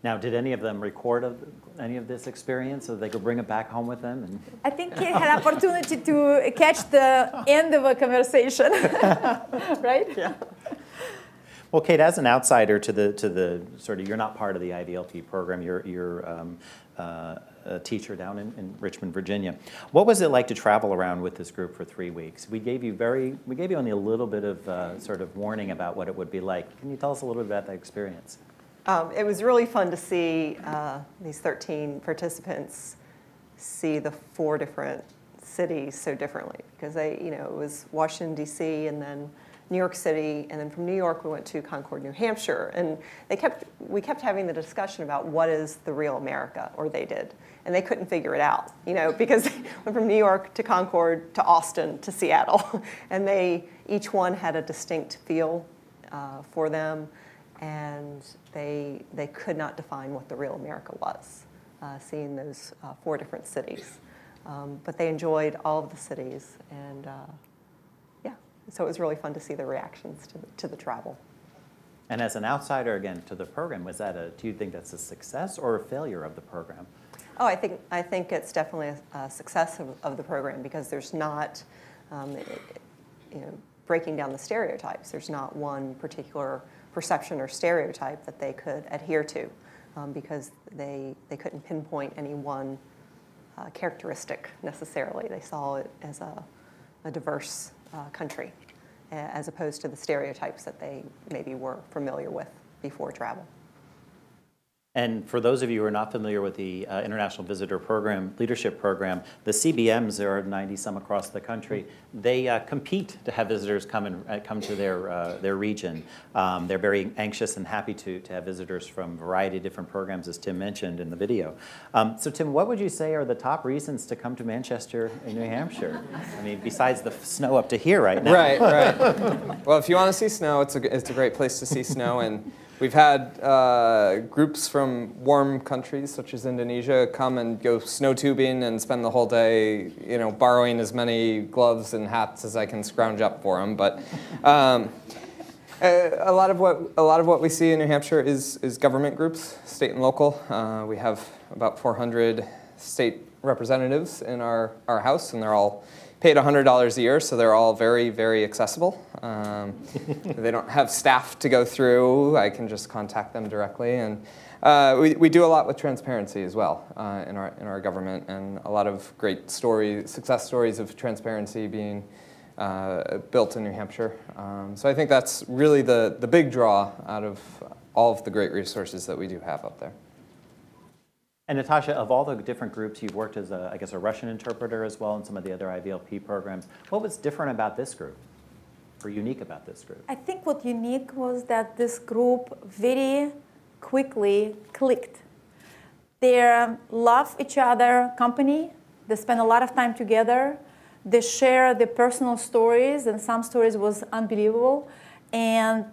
Now, did any of them record any of this experience so they could bring it back home with them? And I think he had opportunity to catch the end of a conversation, right? Yeah. Well, Kate, as an outsider to the sort of, you're not part of the IVLP program. You're a teacher down in Richmond, Virginia. What was it like to travel around with this group for 3 weeks? We gave you only a little bit of sort of warning about what it would be like. Can you tell us a little bit about that experience? It was really fun to see these 13 participants see the 4 different cities so differently, because it was Washington, D.C., and then New York City, and then from New York we went to Concord, New Hampshire, and we kept having the discussion about what is the real America, or they did, and they couldn't figure it out, because they went from New York to Concord to Austin to Seattle, and each one had a distinct feel for them, and they could not define what the real America was, seeing those 4 different cities, but they enjoyed all of the cities, and so it was really fun to see the reactions to the travel. And as an outsider, again, to the program, do you think that's a success or a failure of the program? Oh, I think it's definitely a success of the program, because there's not, breaking down the stereotypes. There's not one particular perception or stereotype that they could adhere to, because they couldn't pinpoint any one characteristic necessarily. They saw it as a diverse country, as opposed to the stereotypes that they maybe were familiar with before travel. And for those of you who are not familiar with the International Visitor Program, Leadership Program, the CBMs, there are 90 some across the country, they compete to have visitors come to their region. They're very anxious and happy to have visitors from a variety of different programs, as Tim mentioned in the video. So Tim, what would you say are the top reasons to come to Manchester, New Hampshire? I mean, besides the snow up to here right now. Right, right. Well, if you want to see snow, it's a great place to see snow. And we've had groups from warm countries such as Indonesia come and go snow tubing and spend the whole day, borrowing as many gloves and hats as I can scrounge up for them. But a lot of what we see in New Hampshire is government groups, state and local. We have about 400 state representatives in our house, and they're all paid $100 a year, so they're all very, very accessible. They don't have staff to go through. I can just contact them directly. And we do a lot with transparency as well in our government, and a lot of great success stories of transparency being built in New Hampshire. So I think that's really the big draw out of all of the great resources that we do have up there. And Natasha, of all the different groups, you've worked as I guess a Russian interpreter as well in some of the other IVLP programs. What was different about this group, or unique about this group? I think what unique was that this group very quickly clicked. They love each other company. They spend a lot of time together. They share their personal stories, and some stories was unbelievable. And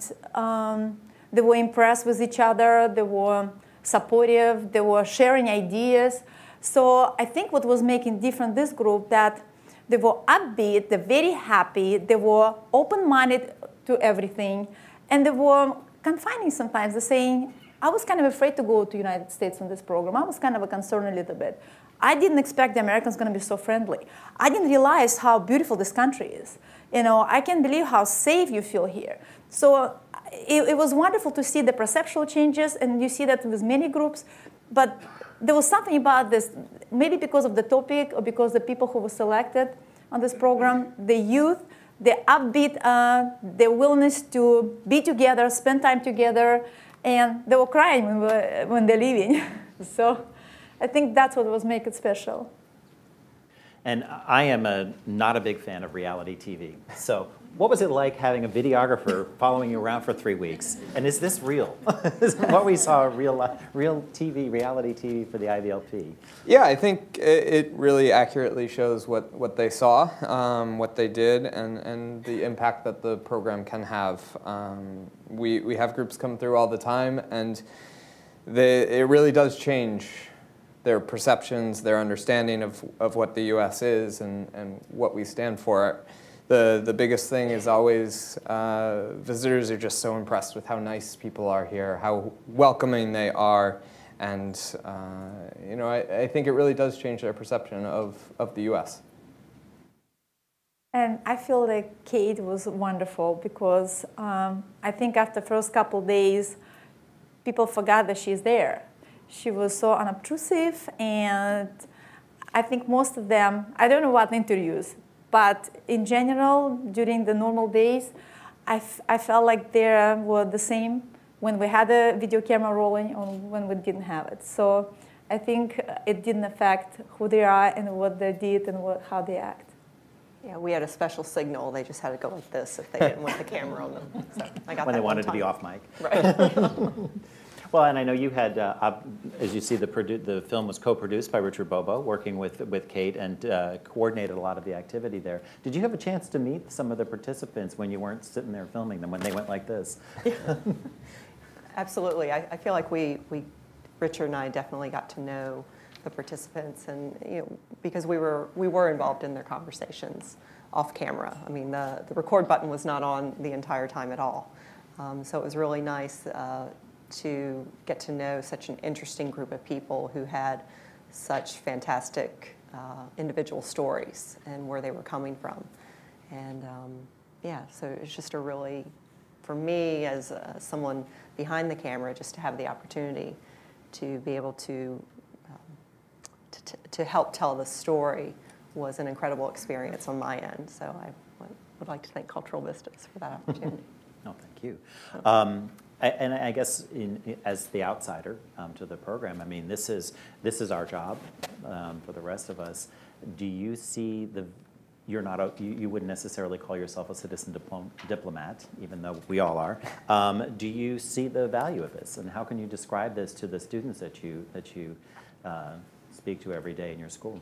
they were impressed with each other. They were supportive, they were sharing ideas. So I think what was making different this group, that they were upbeat, they're very happy, they were open-minded to everything, and they were confining sometimes. They're saying, I was kind of afraid to go to the United States on this program. I was kind of concerned a little bit. I didn't expect the Americans going to be so friendly. I didn't realize how beautiful this country is. I can't believe how safe you feel here. So it was wonderful to see the perceptual changes, and you see that with many groups. But there was something about this, maybe because of the topic or because the people who were selected on this program, the youth, the upbeat, their willingness to be together, spend time together, and they were crying when they're leaving. So I think that's what was making it special. And I am not a big fan of reality TV. So What was it like having a videographer following you around for 3 weeks? And is this real? Is what we saw real TV, reality TV for the IVLP? Yeah, I think it really accurately shows what they saw, what they did, and the impact that the program can have. We have groups come through all the time, and it really does change their perceptions, their understanding of what the U.S. is and what we stand for. The biggest thing is always visitors are just so impressed with how nice people are here, how welcoming they are, and you know, I think it really does change their perception of the U.S. And I feel like Kate was wonderful because I think after the first couple days, people forgot that she's there. She was so unobtrusive, and I think most of them, I don't know what interviews, but in general, during the normal days, I felt like they were the same when we had a video camera rolling or when we didn't have it. So I think it didn't affect who they are and what they did and how they act. Yeah, we had a special signal. They just had to go like this if they didn't want the camera on them. So I got when that they wanted one to be time. off mic. Right. Well, and I know you had, as you see, the film was co-produced by Richard Bobo, working with Kate, and coordinated a lot of the activity there. Did you have a chance to meet some of the participants when you weren't sitting there filming them, when they went like this? Absolutely. I feel like Richard and I definitely got to know the participants, and you know, because we were involved in their conversations off camera. I mean, the record button was not on the entire time at all. So it was really nice to get to know such an interesting group of people who had such fantastic individual stories and where they were coming from. And yeah, so it's just a really, for me as someone behind the camera, just to have the opportunity to be able to help tell the story was an incredible experience on my end. So I would like to thank Cultural Vistas for that opportunity. No, thank you. And I guess as the outsider to the program, I mean, this is our job for the rest of us. Do you see you wouldn't necessarily call yourself a citizen diplomat, even though we all are. Do you see the value of this, and how can you describe this to the students that you speak to every day in your school?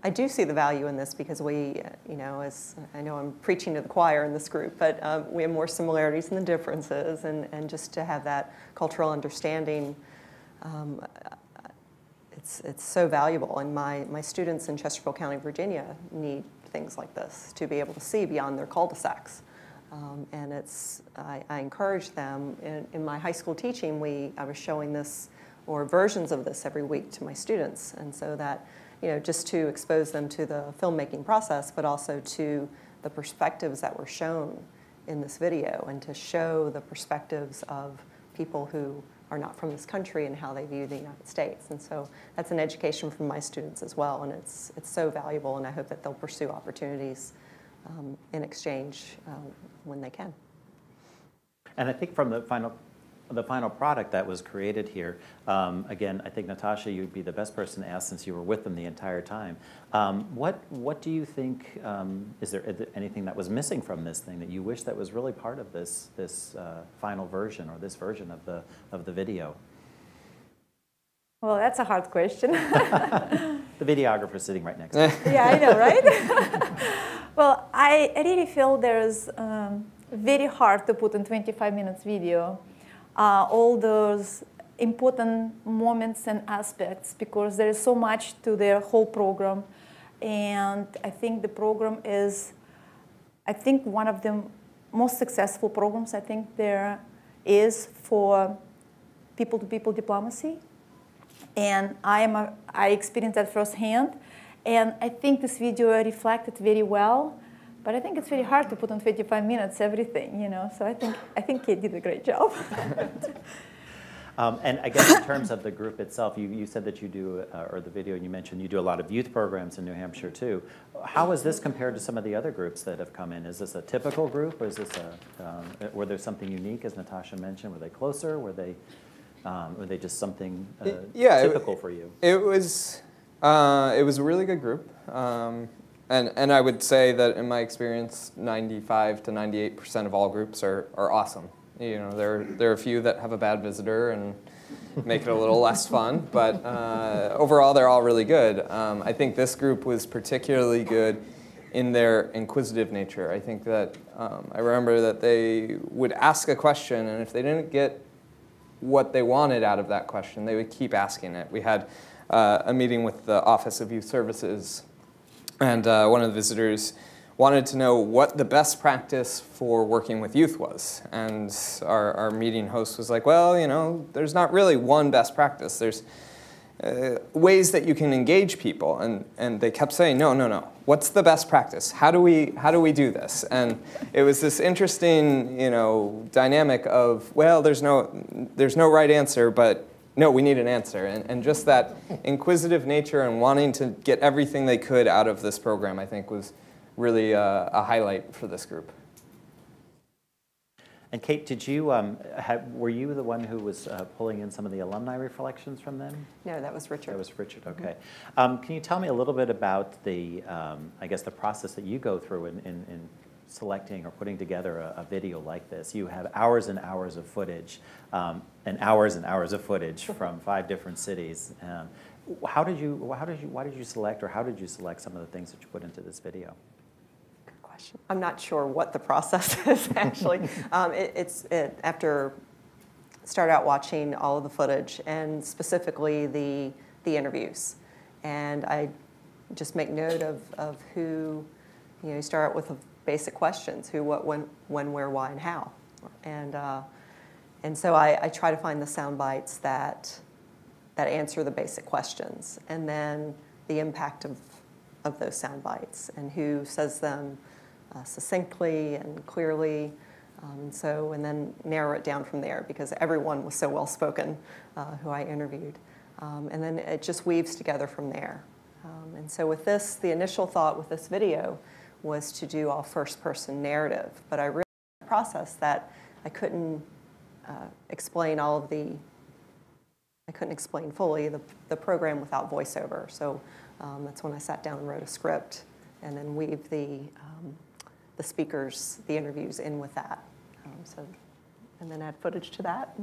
I do see the value in this because we, you know, as I know I'm preaching to the choir in this group, but we have more similarities than the differences, and just to have that cultural understanding, it's so valuable. And my students in Chesterfield County, Virginia need things like this to be able to see beyond their cul-de-sacs. And I encourage them, in my high school teaching, I was showing this, or versions of this every week to my students, and so that, you know, just to expose them to the filmmaking process, but also to the perspectives that were shown in this video, and to show the perspectives of people who are not from this country and how they view the United States. And so that's an education from my students as well, and it's so valuable, and I hope that they'll pursue opportunities in exchange when they can. And I think from the final product that was created here, again, I think, Natasha, you'd be the best person to ask since you were with them the entire time. What do you think, is there anything that was missing from this thing that you wish that was really part of this final version, or this version of the video? Well, that's a hard question. The videographer's sitting right next to you. Yeah, I know, right? Well, I really feel there's very hard to put in 25 minutes video all those important moments and aspects, because there is so much to their whole program. And I think the program is, one of the most successful programs I think there is for people-to-people diplomacy. And I experienced that firsthand. And I think this video reflected very well. But I think it's very hard to put in 25 minutes everything, you know. So I think Kate did a great job. And I guess in terms of the group itself, you said that you do, or the video you mentioned, you do a lot of youth programs in New Hampshire too. How is this compared to some of the other groups that have come in? Is this a typical group, or is this were there something unique, as Natasha mentioned? Were they closer? Were they just something typical for you? It was a really good group. And I would say that in my experience, 95 to 98% of all groups are awesome. You know, there are a few that have a bad visitor and make it a little less fun, but overall they're all really good. I think this group was particularly good in their inquisitive nature. I think that I remember that they would ask a question, and if they didn't get what they wanted out of that question, they would keep asking it. We had a meeting with the Office of Youth Services, and one of the visitors wanted to know what the best practice for working with youth was. And our meeting host was like, well, you know, there's not really one best practice. There's ways that you can engage people. And they kept saying, no, no, no. What's the best practice? How do we do this? And it was this interesting, you know, dynamic of, well, there's no right answer, but no, we need an answer. And just that inquisitive nature and wanting to get everything they could out of this program, I think, was really a highlight for this group. And Kate, did you were you the one who was pulling in some of the alumni reflections from them? No, that was Richard. That was Richard. Okay. Can you tell me a little bit about the I guess the process that you go through in selecting or putting together a video like this? You have hours and hours of footage, and hours of footage from 5 different cities. Why did you select, or how did you select some of the things that you put into this video? I'm not sure what the process is actually. After start out watching all of the footage and specifically the interviews, and I just make note of who, you know, you start out with the basic questions: who, what, when, where, why, and how, and so I try to find the sound bites that answer the basic questions, and then the impact of those sound bites and who says them succinctly and clearly, and then narrow it down from there, because everyone was so well spoken who I interviewed, and then it just weaves together from there. And so with this, the initial thought with this video was to do all first-person narrative, but I realized in the process that I couldn't explain I couldn't explain fully the program without voiceover. So that's when I sat down and wrote a script, and then weaved the speakers, the interviews in with that. And then add footage to that.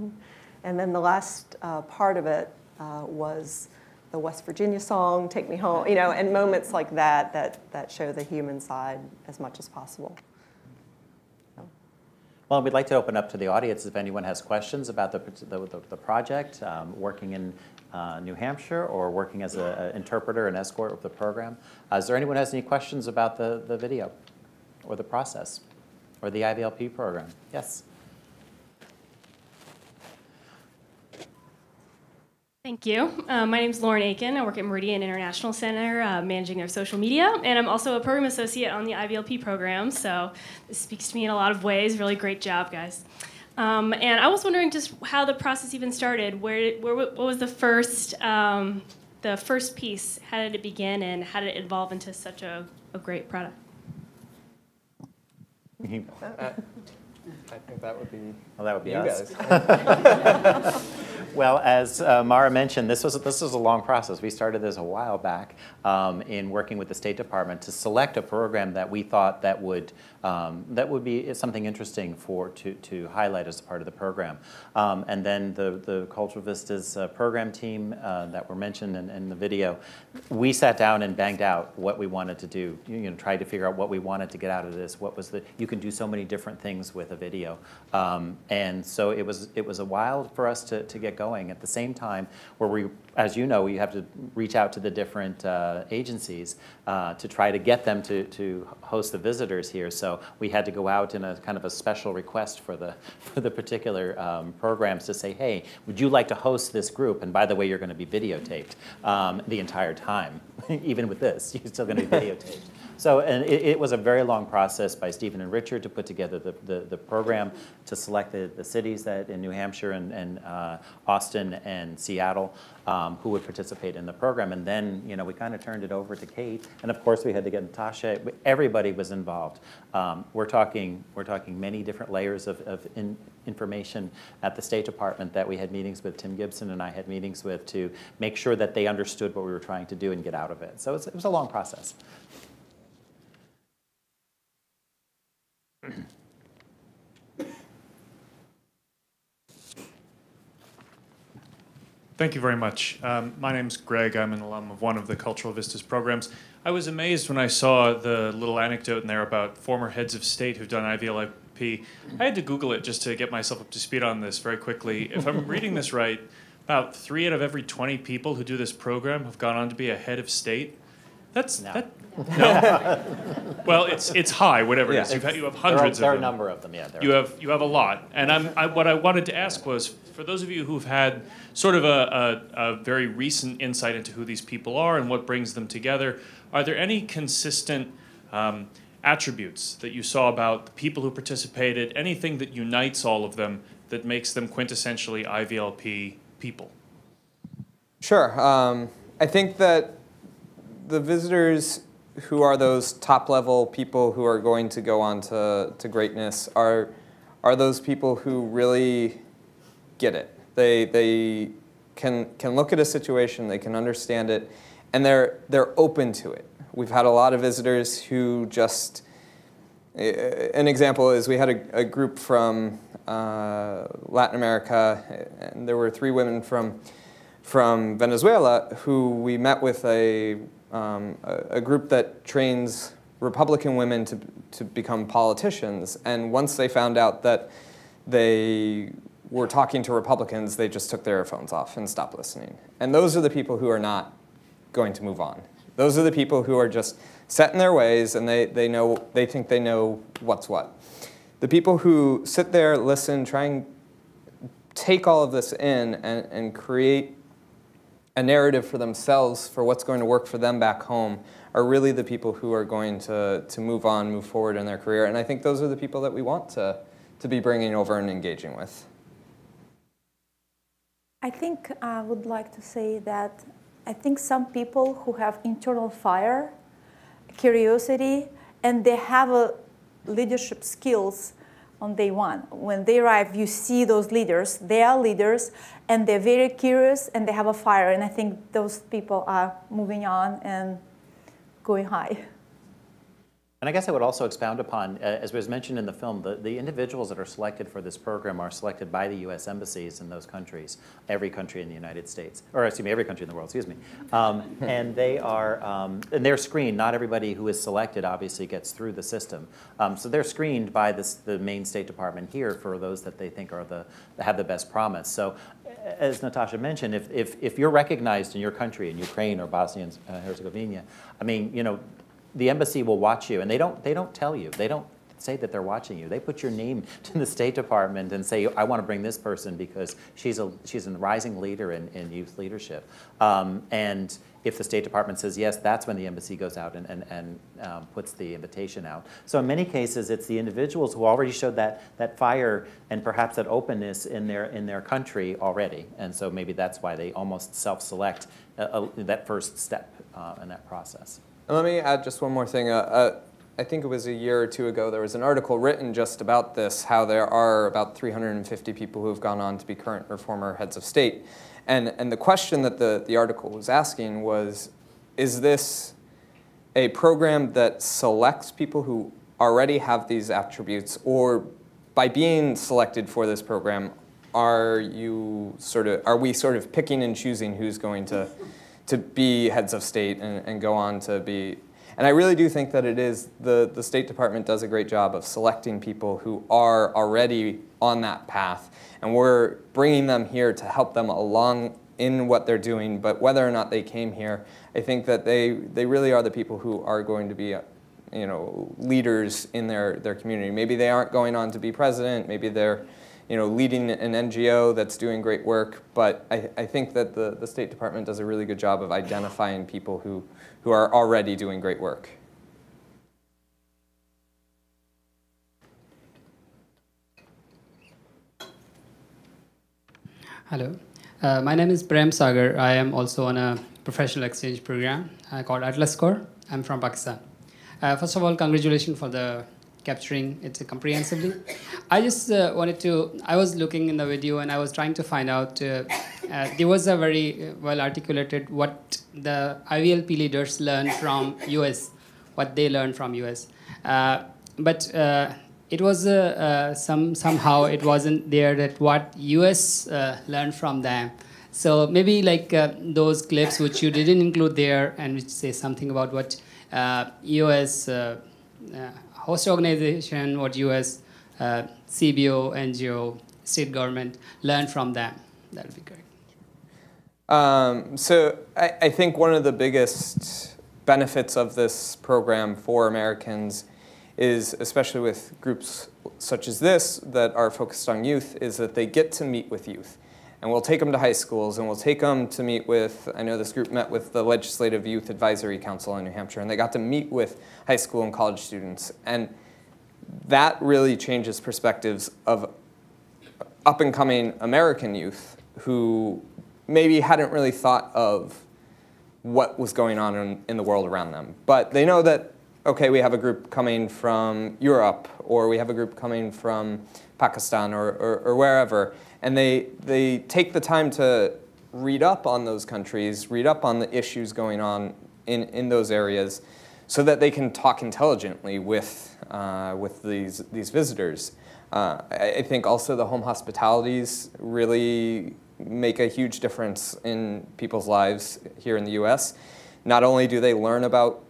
And then the last part of it was the West Virginia song, Take Me Home, you know, and moments like that show the human side as much as possible. Well, we'd like to open up to the audience if anyone has questions about the project, working in New Hampshire or working as an interpreter and escort of the program. Is there anyone who has any questions about the video or the process or the IVLP program? Yes. Thank you. My name is Lauren Aiken. I work at Meridian International Center, managing their social media, and I'm also a program associate on the IVLP program, so this speaks to me in a lot of ways. Really great job, guys. And I was wondering just how the process even started. What was the first piece? How did it begin, and how did it evolve into such a great product? I think that would be, well, that would be you us. Guys. Well, as Mara mentioned, this was a long process. We started this a while back in working with the State Department to select a program that we thought that would be something interesting to highlight as a part of the program. And then the Cultural Vistas program team that were mentioned in the video, we sat down and banged out what we wanted to do. You know, tried to figure out what we wanted to get out of this. What was you can do so many different things with a video, and so it was a while for us to get going. At the same time, where we, as you know, you have to reach out to the different agencies to try to get them to host the visitors here. So we had to go out in a kind of a special request for the particular programs to say, hey, would you like to host this group? And by the way, you're going to be videotaped the entire time. Even with this, you're still going to be videotaped. So, and it was a very long process by Stephen and Richard to put together the program, to select the cities that in New Hampshire and Austin and Seattle who would participate in the program. And then, you know, we kind of turned it over to Kate. And of course, we had to get Natasha. Everybody was involved. We're talking many different layers of information at the State Department that we had meetings with. Tim Gibson and I had meetings with to make sure that they understood what we were trying to do and get out of it. So it was a long process. Thank you very much. My name's Greg. I'm an alum of one of the Cultural Vistas programs. I was amazed when I saw the little anecdote in there about former heads of state who've done IVLP. I had to Google it just to get myself up to speed on this very quickly. If I'm reading this right, about 3 out of every 20 people who do this program have gone on to be a head of state. No. Well, it's high, whatever it is. You have hundreds of them. There are a number of them, yeah. You have a lot. And what I wanted to ask was, for those of you who've had sort of a very recent insight into who these people are and what brings them together, are there any consistent attributes that you saw about the people who participated, anything that unites all of them that makes them quintessentially IVLP people? Sure. I think that the visitors who are those top-level people who are going to go on to greatness are those people who really get it. They can look at a situation, they can understand it, and they're open to it. We've had a lot of visitors who just, an example is we had a group from Latin America, and there were 3 women from Venezuela who we met with a group that trains Republican women to become politicians, and once they found out that they were talking to Republicans, they just took their phones off and stopped listening. And those are the people who are not going to move on. Those are the people who are just set in their ways, and they think they know what's what. The people who sit there, listen, try and take all of this in and create a narrative for themselves for what's going to work for them back home are really the people who are going to move on, move forward in their career. And I think those are the people that we want to be bringing over and engaging with. I think I would like to say that I think some people who have internal fire, curiosity, and they have a leadership skills on day one. When they arrive, you see those leaders. They are leaders, and they're very curious, and they have a fire. And I think those people are moving on and going high. And I guess I would also expound upon, as was mentioned in the film, the individuals that are selected for this program are selected by the U.S. embassies in those countries, every country in the United States, or excuse me, every country in the world, excuse me. And they are, and they're screened. Not everybody who is selected obviously gets through the system. So they're screened by the main State Department here for those that they think are have the best promise. So as Natasha mentioned, if you're recognized in your country, in Ukraine or Bosnia and Herzegovina, I mean, you know, the embassy will watch you, and they don't tell you. They don't say that they're watching you. They put your name to the State Department and say, I want to bring this person because she's a rising leader in youth leadership. And if the State Department says yes, that's when the embassy goes out and puts the invitation out. So in many cases, it's the individuals who already showed that fire and perhaps that openness in their country already. And so maybe that's why they almost self-select that first step in that process. And let me add just one more thing. I think it was a year or 2 ago, there was an article written just about this, how there are about 350 people who have gone on to be current or former heads of state. And the question that the article was asking was, is this a program that selects people who already have these attributes, or by being selected for this program, are we sort of picking and choosing who's going to be heads of state and go on to be, and I really do think that it is, the State Department does a great job of selecting people who are already on that path, and we're bringing them here to help them along in what they're doing, but whether or not they came here, I think that they really are the people who are going to be leaders in their community. Maybe they aren't going on to be president, maybe they're leading an NGO that's doing great work, but I think that the State Department does a really good job of identifying people who are already doing great work. Hello, my name is Prem Sagar. I am also on a professional exchange program called Atlas Corps. I'm from Pakistan. First of all, congratulations for the capturing it comprehensively. I just I was looking in the video and I was trying to find out, there was a very well articulated what the IVLP leaders learned from US, what they learned from US. But it was somehow it wasn't there that what US learned from them. So maybe like those clips which you didn't include there and which say something about what US host organization, what US CBO, NGO, state government learned from them. That would be great. So I think one of the biggest benefits of this program for Americans is, especially with groups such as this that are focused on youth, is that they get to meet with youth. And we'll take them to high schools, and we'll take them to meet with, I know this group met with the Legislative Youth Advisory Council in New Hampshire, and they got to meet with high school and college students. And that really changes perspectives of up-and-coming American youth who maybe hadn't really thought of what was going on in the world around them. But they know that, okay, we have a group coming from Europe, or we have a group coming from Pakistan or wherever, and they take the time to read up on those countries, read up on the issues going on in those areas, so that they can talk intelligently with these visitors. I think also the home hospitalities really make a huge difference in people's lives here in the US. Not only do they learn about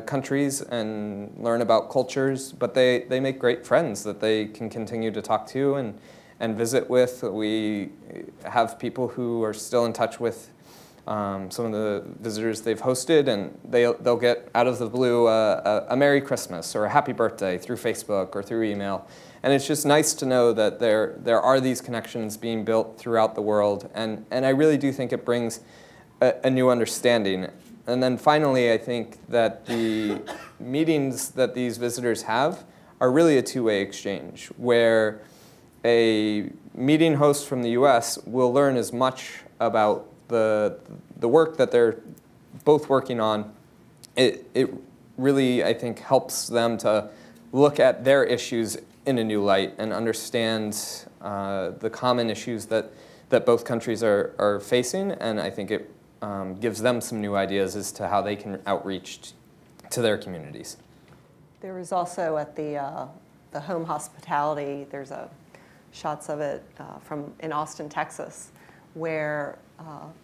countries and learn about cultures, but they make great friends that they can continue to talk to and visit with. We have people who are still in touch with some of the visitors they've hosted, and they'll get out of the blue a Merry Christmas or a Happy Birthday through Facebook or through email. And it's just nice to know that there are these connections being built throughout the world, and I really do think it brings a new understanding. And then finally, I think that the meetings that these visitors have are really a two-way exchange, where a meeting host from the US will learn as much about the work that they're both working on. It really, I think, helps them to look at their issues in a new light and understand the common issues that both countries are facing, and I think it gives them some new ideas as to how they can outreach to their communities. There was also at the home hospitality, there's shots of it from in Austin, Texas, where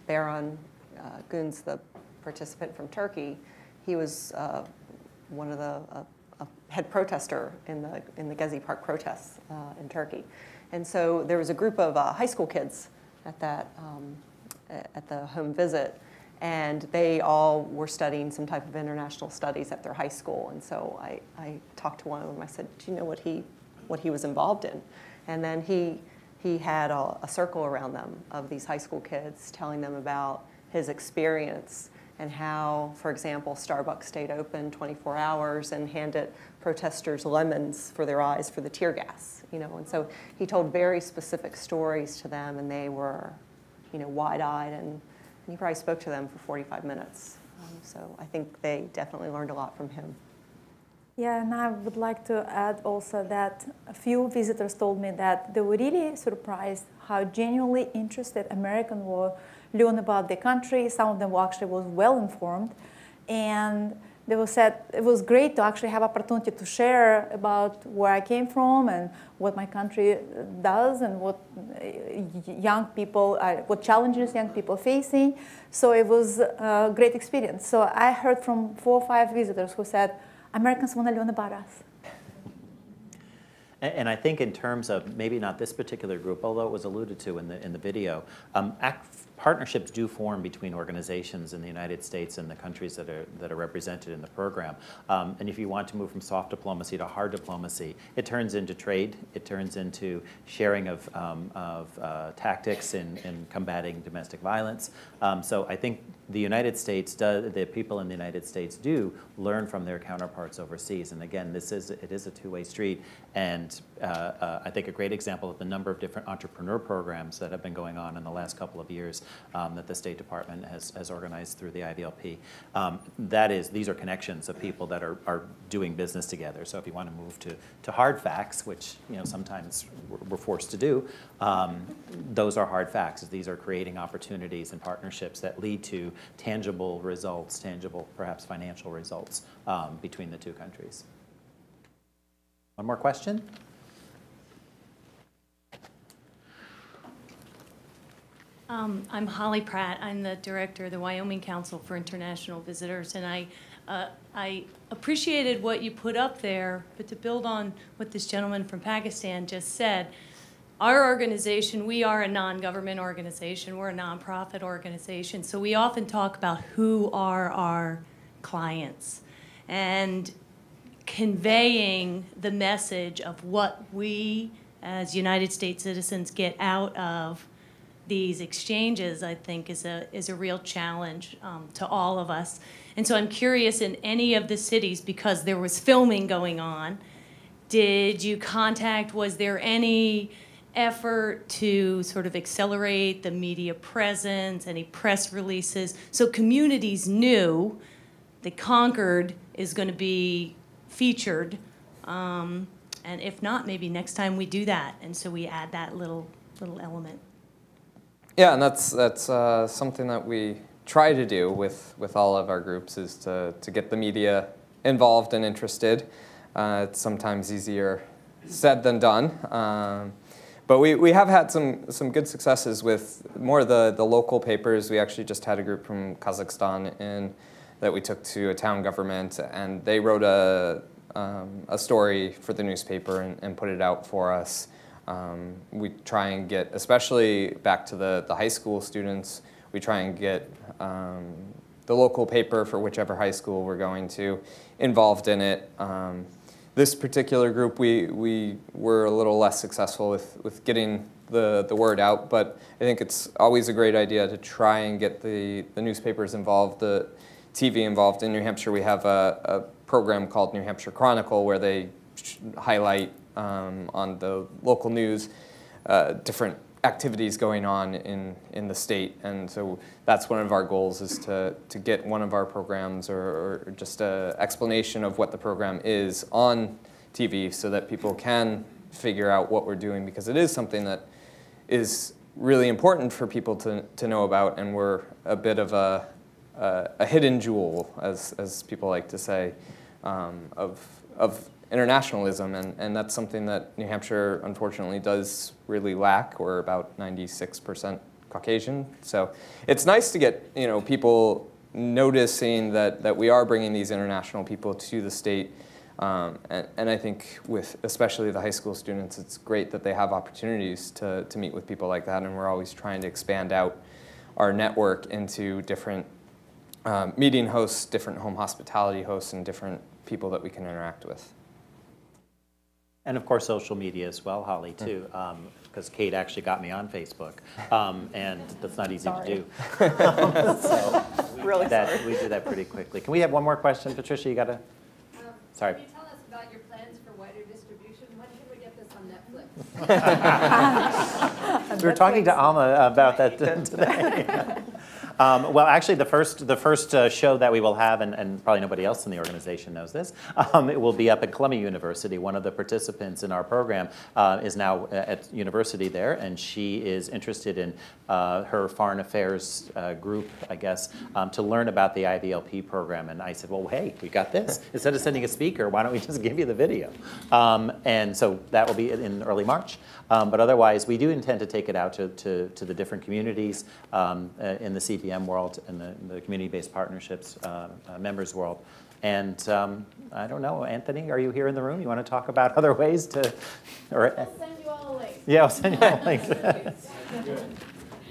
Baron Günz, the participant from Turkey, he was one of the head protester in the Gezi Park protests in Turkey. And so there was a group of high school kids at the home visit, and they all were studying some type of international studies at their high school. And so I talked to one of them. I said, do you know what he was involved in? And then he had a circle around them of these high school kids telling them about his experience and how, for example, Starbucks stayed open 24 hours and handed protesters lemons for their eyes for the tear gas, And so he told very specific stories to them, and they were, wide-eyed, and he probably spoke to them for 45 minutes. So I think they definitely learned a lot from him. Yeah, and I would like to add also that a few visitors told me that they were really surprised how genuinely interested Americans were learn about the country. Some of them actually was well informed, and they said it was great to actually have opportunity to share about where I came from and what my country does and what young people, what challenges young people are facing. So it was a great experience. So I heard from 4 or 5 visitors who said, Americans want to learn about us. And I think in terms of maybe not this particular group, although it was alluded to in the video, partnerships do form between organizations in the United States and the countries that are represented in the program. And if you want to move from soft diplomacy to hard diplomacy, it turns into trade. It turns into sharing of tactics in combating domestic violence. So I think the United States the people in the United States do learn from their counterparts overseas. And again, it is a two-way street. And I think a great example of the number of different entrepreneur programs that have been going on in the last couple of years that the State Department has organized through the IVLP. These are connections of people that are doing business together. So if you want to move to hard facts, which sometimes we're forced to do, those are hard facts. These are creating opportunities and partnerships that lead to tangible results, tangible perhaps financial results between the two countries. One more question? I'm Holly Pratt. I'm the director of the Wyoming Council for International Visitors, and I appreciated what you put up there, but to build on what this gentleman from Pakistan just said, our organization, we are a non-government organization, we're a nonprofit organization, so we often talk about who are our clients and conveying the message of what we as United States citizens get out of these exchanges, I think, is a real challenge to all of us. And so I'm curious, in any of the cities, because there was filming going on, did you contact, was there any effort to sort of accelerate the media presence, any press releases, so communities knew that Concord is going to be featured, and if not, maybe next time we do that, and so we add that little element. Yeah, and that's something that we try to do with all of our groups, is to get the media involved and interested. It's sometimes easier said than done. But we have had some good successes with more of the local papers. We actually just had a group from Kazakhstan that we took to a town government, and they wrote a story for the newspaper and put it out for us. We try and get, especially back to the high school students, we try and get the local paper for whichever high school we're going to involved in it. This particular group, we were a little less successful with getting the word out, but I think it's always a great idea to try and get the newspapers involved, the TV involved. In New Hampshire, we have a program called New Hampshire Chronicle, where they highlight on the local news different activities going on in the state, and so that's one of our goals, is to get one of our programs or just an explanation of what the program is on TV, so that people can figure out what we're doing, because it is something that is really important for people to know about, and we're a bit of a hidden jewel, as people like to say, of internationalism, and that's something that New Hampshire unfortunately does really lack. We're about 96% Caucasian, so it's nice to get people noticing that we are bringing these international people to the state, and I think with especially the high school students, it's great that they have opportunities to meet with people like that, and we're always trying to expand out our network into different meeting hosts, different home hospitality hosts, and different people that we can interact with. And of course, social media as well, Holly, too, because Kate actually got me on Facebook, and that's not easy to do. So really sorry. We do that pretty quickly. Can we have one more question? Patricia, you got to... Sorry. Can you tell us about your plans for wider distribution? When can we get this on Netflix? We were talking to Alma about that today. Well, actually, the first show that we will have, and probably nobody else in the organization knows this, it will be up at Columbia University. One of the participants in our program is now at university there, and she is interested in her foreign affairs group, I guess, to learn about the IVLP program. And I said, well, hey, we got this. Instead of sending a speaker, why don't we just give you the video? And so that will be in early March. But otherwise, we do intend to take it out to the different communities in the CBM world and the community-based partnerships members world. And I don't know, Anthony, are you here in the room? You want to talk about other ways to... Or, I'll send you all a link. Yeah, I'll send you all a link.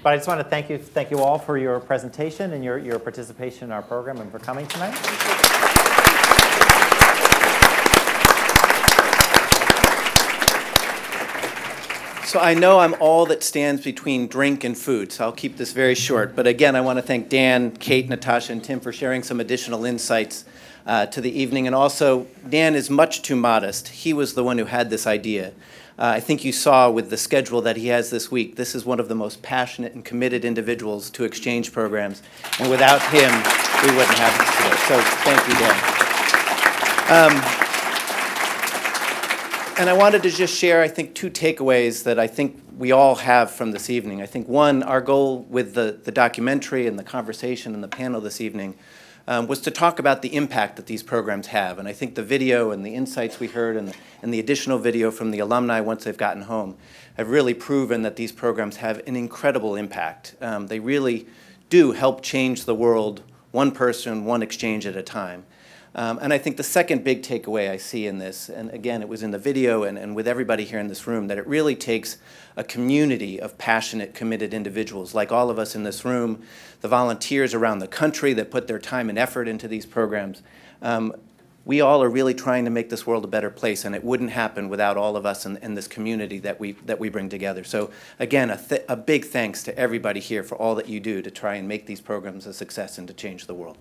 But I just want to thank you all for your presentation and your participation in our program and for coming tonight. So I know I'm all that stands between drink and food, so I'll keep this very short. But again, I want to thank Dan, Kate, Natasha, and Tim for sharing some additional insights to the evening. And also, Dan is much too modest. He was the one who had this idea. I think you saw with the schedule that he has this week, this is one of the most passionate and committed individuals to exchange programs. And without him, we wouldn't have this today. So thank you, Dan. And I wanted to just share, I think, two takeaways that I think we all have from this evening. I think, one, our goal with the documentary and the conversation and the panel this evening was to talk about the impact that these programs have. And I think the video and the insights we heard and the additional video from the alumni once they've gotten home have really proven that these programs have an incredible impact. They really do help change the world one person, one exchange at a time. And I think the second big takeaway I see in this, and again, it was in the video and with everybody here in this room, that it really takes a community of passionate, committed individuals, like all of us in this room, the volunteers around the country that put their time and effort into these programs. We all are really trying to make this world a better place, and it wouldn't happen without all of us and this community that we bring together. So again, a big thanks to everybody here for all that you do to try and make these programs a success and to change the world.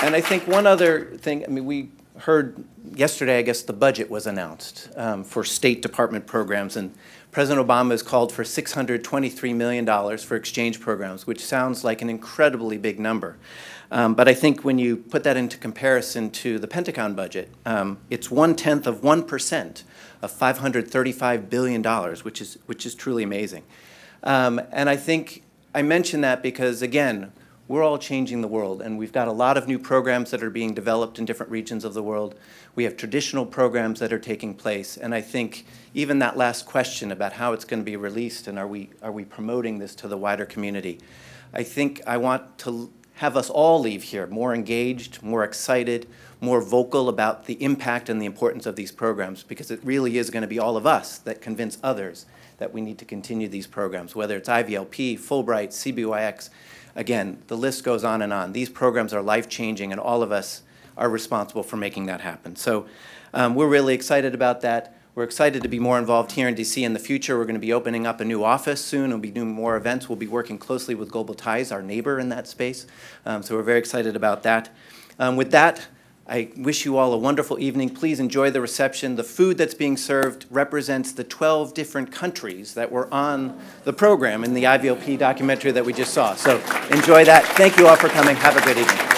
And I think one other thing, I mean, we heard yesterday, I guess, the budget was announced for State Department programs, and President Obama has called for $623 million for exchange programs, which sounds like an incredibly big number. But I think when you put that into comparison to the Pentagon budget, it's 0.1% of $535 billion, which is truly amazing. And I think I mention that because, again, we're all changing the world, and we've got a lot of new programs that are being developed in different regions of the world. We have traditional programs that are taking place, and I think even that last question about how it's going to be released and are we promoting this to the wider community, I think I want to have us all leave here more engaged, more excited, more vocal about the impact and the importance of these programs, because it really is going to be all of us that convince others that we need to continue these programs, whether it's IVLP, Fulbright, CBYX. Again, the list goes on and on. These programs are life-changing, and all of us are responsible for making that happen. So we're really excited about that. We're excited to be more involved here in DC in the future. We're going to be opening up a new office soon. We'll be doing more events. We'll be working closely with Global Ties, our neighbor in that space. So we're very excited about that. With that, I wish you all a wonderful evening. Please enjoy the reception. The food that's being served represents the 12 different countries that were on the program in the IVLP documentary that we just saw. So enjoy that. Thank you all for coming. Have a good evening.